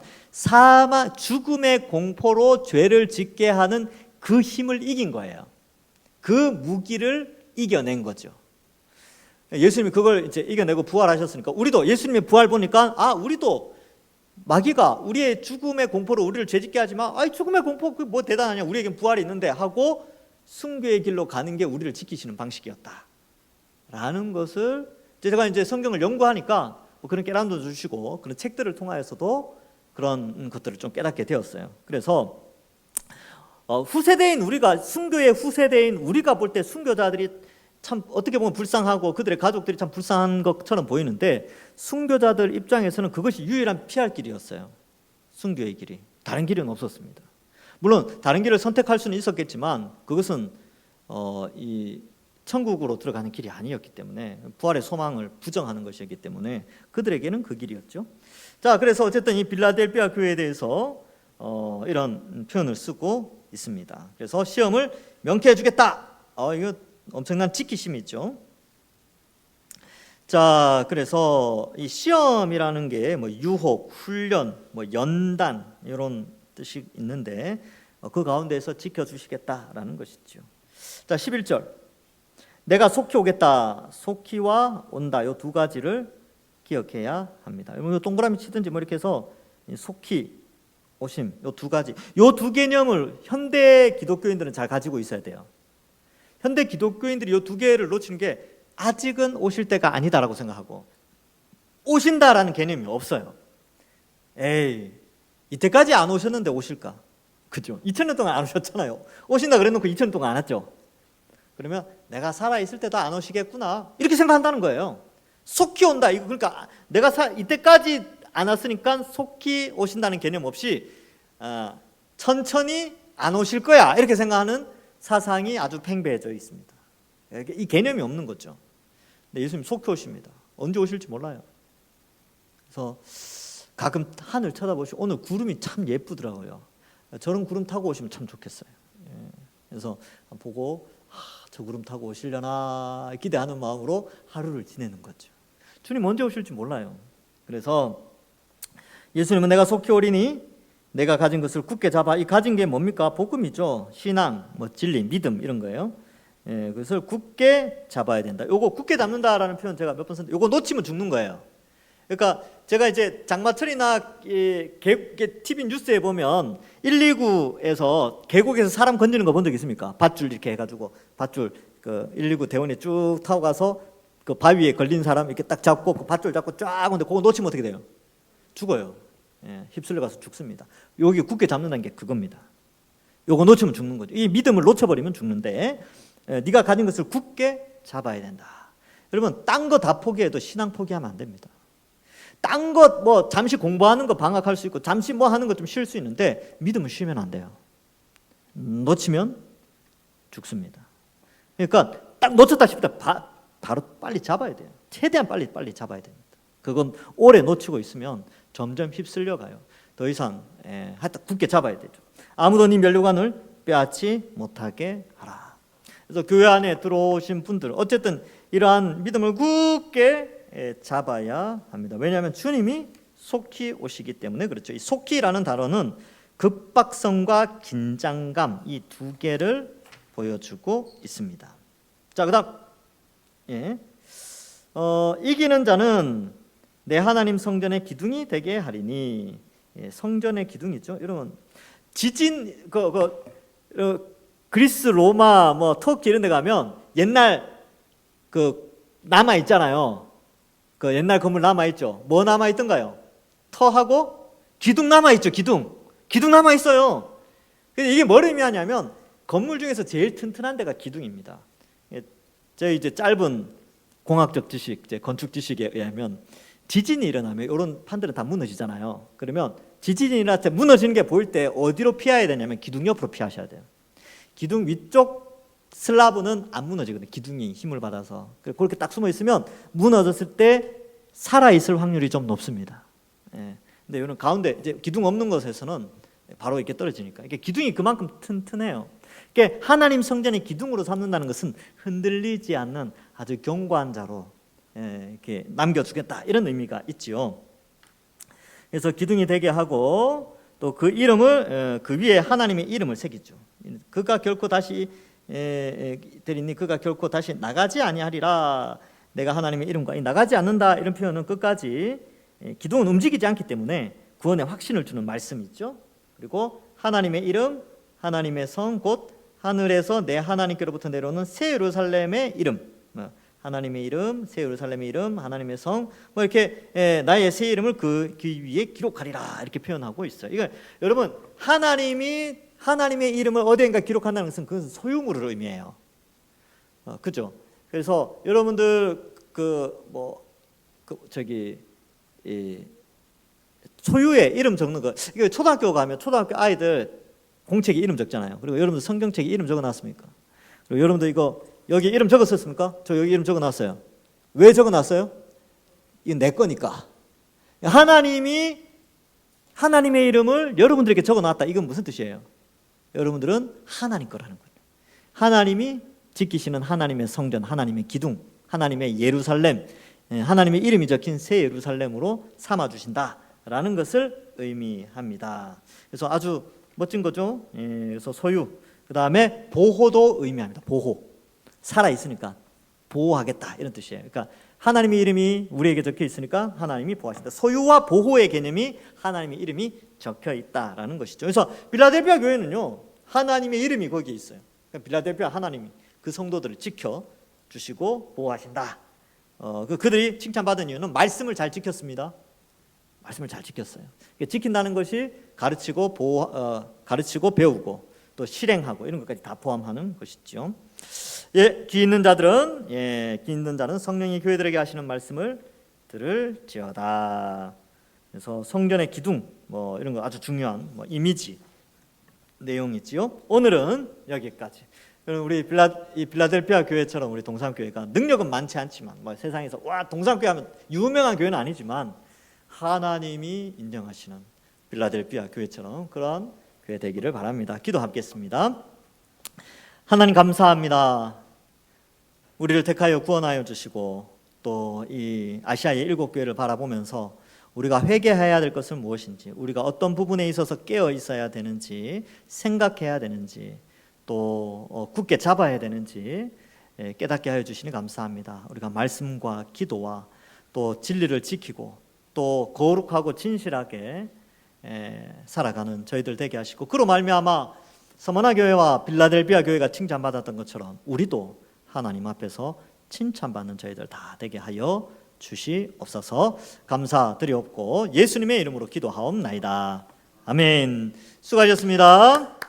죽음의 공포로 죄를 짓게 하는 그 힘을 이긴 거예요. 그 무기를 이겨낸 거죠. 예수님이 그걸 이제 이겨내고 부활하셨으니까 우리도 예수님의 부활 보니까 우리도 마귀가 우리의 죽음의 공포로 우리를 죄짓게 하지만 죽음의 공포 그 뭐 대단하냐, 우리에겐 부활이 있는데 하고 순교의 길로 가는 게 우리를 지키시는 방식이었다 라는 것을 제가 이제 성경을 연구하니까 그런 깨달음도 주시고 그런 책들을 통하여서도 그런 것들을 좀 깨닫게 되었어요. 그래서 후세대인 우리가, 순교의 후세대인 우리가 볼 때 순교자들이 참 어떻게 보면 불쌍하고 그들의 가족들이 참 불쌍한 것처럼 보이는데 순교자들 입장에서는 그것이 유일한 피할 길이었어요. 순교의 길이. 다른 길은 없었습니다. 물론 다른 길을 선택할 수는 있었겠지만 그것은 이 천국으로 들어가는 길이 아니었기 때문에, 부활의 소망을 부정하는 것이었기 때문에 그들에게는 그 길이었죠. 자, 그래서 어쨌든 이 빌라델피아 교회에 대해서 이런 표현을 쓰고 있습니다. 그래서 시험을 명쾌해 주겠다. 이거 엄청난 지키심이 있죠. 자, 그래서 이 시험이라는 게 뭐 유혹, 훈련, 뭐 연단 이런 뜻이 있는데 그 가운데에서 지켜주시겠다라는 것이죠. 자, 11절. 내가 속히 오겠다. 속히와 온다. 이 두 가지를 기억해야 합니다. 여러분 동그라미 치든지 뭐 이렇게 해서 속히, 오심, 이 두 가지, 이 두 개념을 현대 기독교인들은 잘 가지고 있어야 돼요. 현대 기독교인들이 이 두 개를 놓치는 게 아직은 오실 때가 아니다라고 생각하고 오신다라는 개념이 없어요. 에이, 이때까지 안 오셨는데 오실까? 그죠? 2000년 동안 안 오셨잖아요. 오신다 그래놓고 2000년 동안 안 왔죠. 그러면 내가 살아있을 때도 안 오시겠구나 이렇게 생각한다는 거예요. 속히 온다. 이거 그러니까 내가 이때까지 안 왔으니까 속히 오신다는 개념 없이 천천히 안 오실 거야 이렇게 생각하는 사상이 아주 팽배해져 있습니다. 이 개념이 없는 거죠. 근데 예수님 속히 오십니다. 언제 오실지 몰라요. 그래서 가끔 하늘 쳐다보시고 오늘 구름이 참 예쁘더라고요. 저런 구름 타고 오시면 참 좋겠어요. 그래서 보고 저 구름 타고 오시려나 기대하는 마음으로 하루를 지내는 거죠. 주님 언제 오실지 몰라요. 그래서 예수님은 내가 속히 오리니 내가 가진 것을 굳게 잡아. 이 가진 게 뭡니까? 복음이죠. 신앙, 뭐 진리, 믿음 이런 거예요. 그것을 굳게 잡아야 된다. 요거 굳게 잡는다라는 표현 제가 몇 번 썼는데 요거 놓치면 죽는 거예요. 그러니까 제가 이제 장마철이나 TV 뉴스에 보면 119에서 계곡에서 사람 건지는 거 본 적 있습니까? 밧줄 이렇게 해가지고 밧줄 그 119 대원이 쭉 타고 가서 그 바위에 걸린 사람 이렇게 딱 잡고 그 밧줄 잡고 쫙 오는데 그거 놓치면 어떻게 돼요? 죽어요. 예, 휩쓸려 가서 죽습니다. 여기 굳게 잡는다는 게 그겁니다. 요거 놓치면 죽는 거죠. 이 믿음을 놓쳐버리면 죽는데 네가 가진 것을 굳게 잡아야 된다. 여러분 딴 거 다 포기해도 신앙 포기하면 안 됩니다. 딴 것 뭐 잠시 공부하는 거 방학할 수 있고 잠시 뭐 하는 거 좀 쉴 수 있는데 믿음을 쉬면 안 돼요. 놓치면 죽습니다. 그러니까 딱 놓쳤다 싶다 바로 빨리 잡아야 돼요. 최대한 빨리 잡아야 됩니다. 그건 오래 놓치고 있으면 점점 휩쓸려 가요. 더 이상 하여튼 굳게 잡아야 되죠. 아무도 네 면류관을 빼앗지 못하게 하라. 그래서 교회 안에 들어오신 분들 어쨌든 이러한 믿음을 굳게 잡아야 합니다. 왜냐하면 주님이 속히 오시기 때문에 그렇죠. 이 속히라는 단어는 급박성과 긴장감 이 두 개를 보여주고 있습니다. 자, 그다음 이기는 자는 내 하나님 성전의 기둥이 되게 하리니. 성전의 기둥이죠. 여러분 지진 그리스, 로마, 뭐 터키 이런 데 가면 옛날 그 남아 있잖아요. 그 옛날 건물 남아 있죠. 뭐 남아 있던가요? 터하고 기둥 남아 있죠. 기둥 남아 있어요. 근데 이게 뭘 의미하냐면 건물 중에서 제일 튼튼한 데가 기둥입니다. 제 이제 짧은 공학적 지식, 이제 건축 지식에 의하면 지진이 일어나면 이런 판들은 다 무너지잖아요. 그러면 지진이 일어날 때 무너지는 게 보일 때 어디로 피해야 되냐면 기둥 옆으로 피하셔야 돼요. 기둥 위쪽 슬라브는 안 무너지거든요. 기둥이 힘을 받아서. 그렇게 딱 숨어 있으면 무너졌을 때 살아 있을 확률이 좀 높습니다. 근데 이런 가운데 이제 기둥 없는 곳에서는 바로 이렇게 떨어지니까 이게 기둥이 그만큼 튼튼해요. 그러니까 하나님 성전의 기둥으로 삼는다는 것은 흔들리지 않는 아주 견고한 자로 이렇게 남겨주겠다 이런 의미가 있지요. 그래서 기둥이 되게 하고 또 그 이름을 그 위에 하나님의 이름을 새기죠. 그가 결코 다시 되리니 그가 결코 다시 나가지 아니하리라. 내가 하나님의 이름과 나가지 않는다 이런 표현은 끝까지 기둥은 움직이지 않기 때문에 구원의 확신을 주는 말씀이 있죠. 그리고 하나님의 이름, 하나님의 성, 곧 하늘에서 내 하나님께로부터 내려오는 새 예루살렘의 이름, 하나님의 이름, 새 예루살렘의 이름, 하나님의 성, 뭐 이렇게 나의 새 이름을 그 위에 기록하리라 이렇게 표현하고 있어요. 이거 여러분 하나님의 이름을 어디인가 기록한다는 것은 그것은 소유물을 의미해요. 그죠? 그래서 여러분들 소유의 이름 적는 거, 이거 초등학교 가면 초등학교 아이들 공책에 이름 적잖아요. 그리고 여러분들 성경책에 이름 적어놨습니까? 그리고 여러분들 이거 여기 이름 적었었습니까? 저 여기 이름 적어놨어요. 왜 적어놨어요? 이건 내 거니까. 하나님의 이름을 여러분들에게 적어놨다. 이건 무슨 뜻이에요? 여러분들은 하나님 거라는 거예요. 하나님이 지키시는 하나님의 성전, 하나님의 기둥, 하나님의 예루살렘, 하나님의 이름이 적힌 새 예루살렘으로 삼아주신다라는 것을 의미합니다. 그래서 아주 멋진 거죠. 그래서 소유, 그 다음에 보호도 의미합니다. 보호, 살아 있으니까 보호하겠다 이런 뜻이에요. 그러니까 하나님의 이름이 우리에게 적혀 있으니까 하나님이 보호하신다. 소유와 보호의 개념이 하나님의 이름이 적혀 있다라는 것이죠. 그래서 빌라델피아 교회는요 하나님의 이름이 거기에 있어요. 그러니까 빌라델피아 하나님이 그 성도들을 지켜 주시고 보호하신다. 그들이 칭찬받은 이유는 말씀을 잘 지켰습니다. 말씀을 잘 지켰어요. 지킨다는 것이 가르치고 배우고 또 실행하고 이런 것까지 다 포함하는 것이죠. 귀 있는 자는 성령이 교회들에게 하시는 말씀을 들을지어다. 그래서 성전의 기둥 뭐 이런 거 아주 중요한 이미지 내용이지요. 오늘은 여기까지. 우리 빌라델피아 교회처럼 우리 동산교회가 능력은 많지 않지만 세상에서 동산교회 하면 유명한 교회는 아니지만 하나님이 인정하시는 빌라델피아 교회처럼 그런 교회 되기를 바랍니다. 기도하겠습니다. 하나님 감사합니다. 우리를 택하여 구원하여 주시고 또 이 아시아의 7교회를 바라보면서 우리가 회개해야 될 것은 무엇인지, 우리가 어떤 부분에 있어서 깨어 있어야 되는지, 생각해야 되는지, 또 굳게 잡아야 되는지 깨닫게 하여 주시니 감사합니다. 우리가 말씀과 기도와 또 진리를 지키고 또 거룩하고 진실하게 살아가는 저희들 되게 하시고, 그로 말미암아 서머나 교회와 빌라델비아 교회가 칭찬받았던 것처럼 우리도 하나님 앞에서 칭찬받는 저희들 다 되게 하여 주시옵소서. 감사드리옵고 예수님의 이름으로 기도하옵나이다. 아멘. 수고하셨습니다.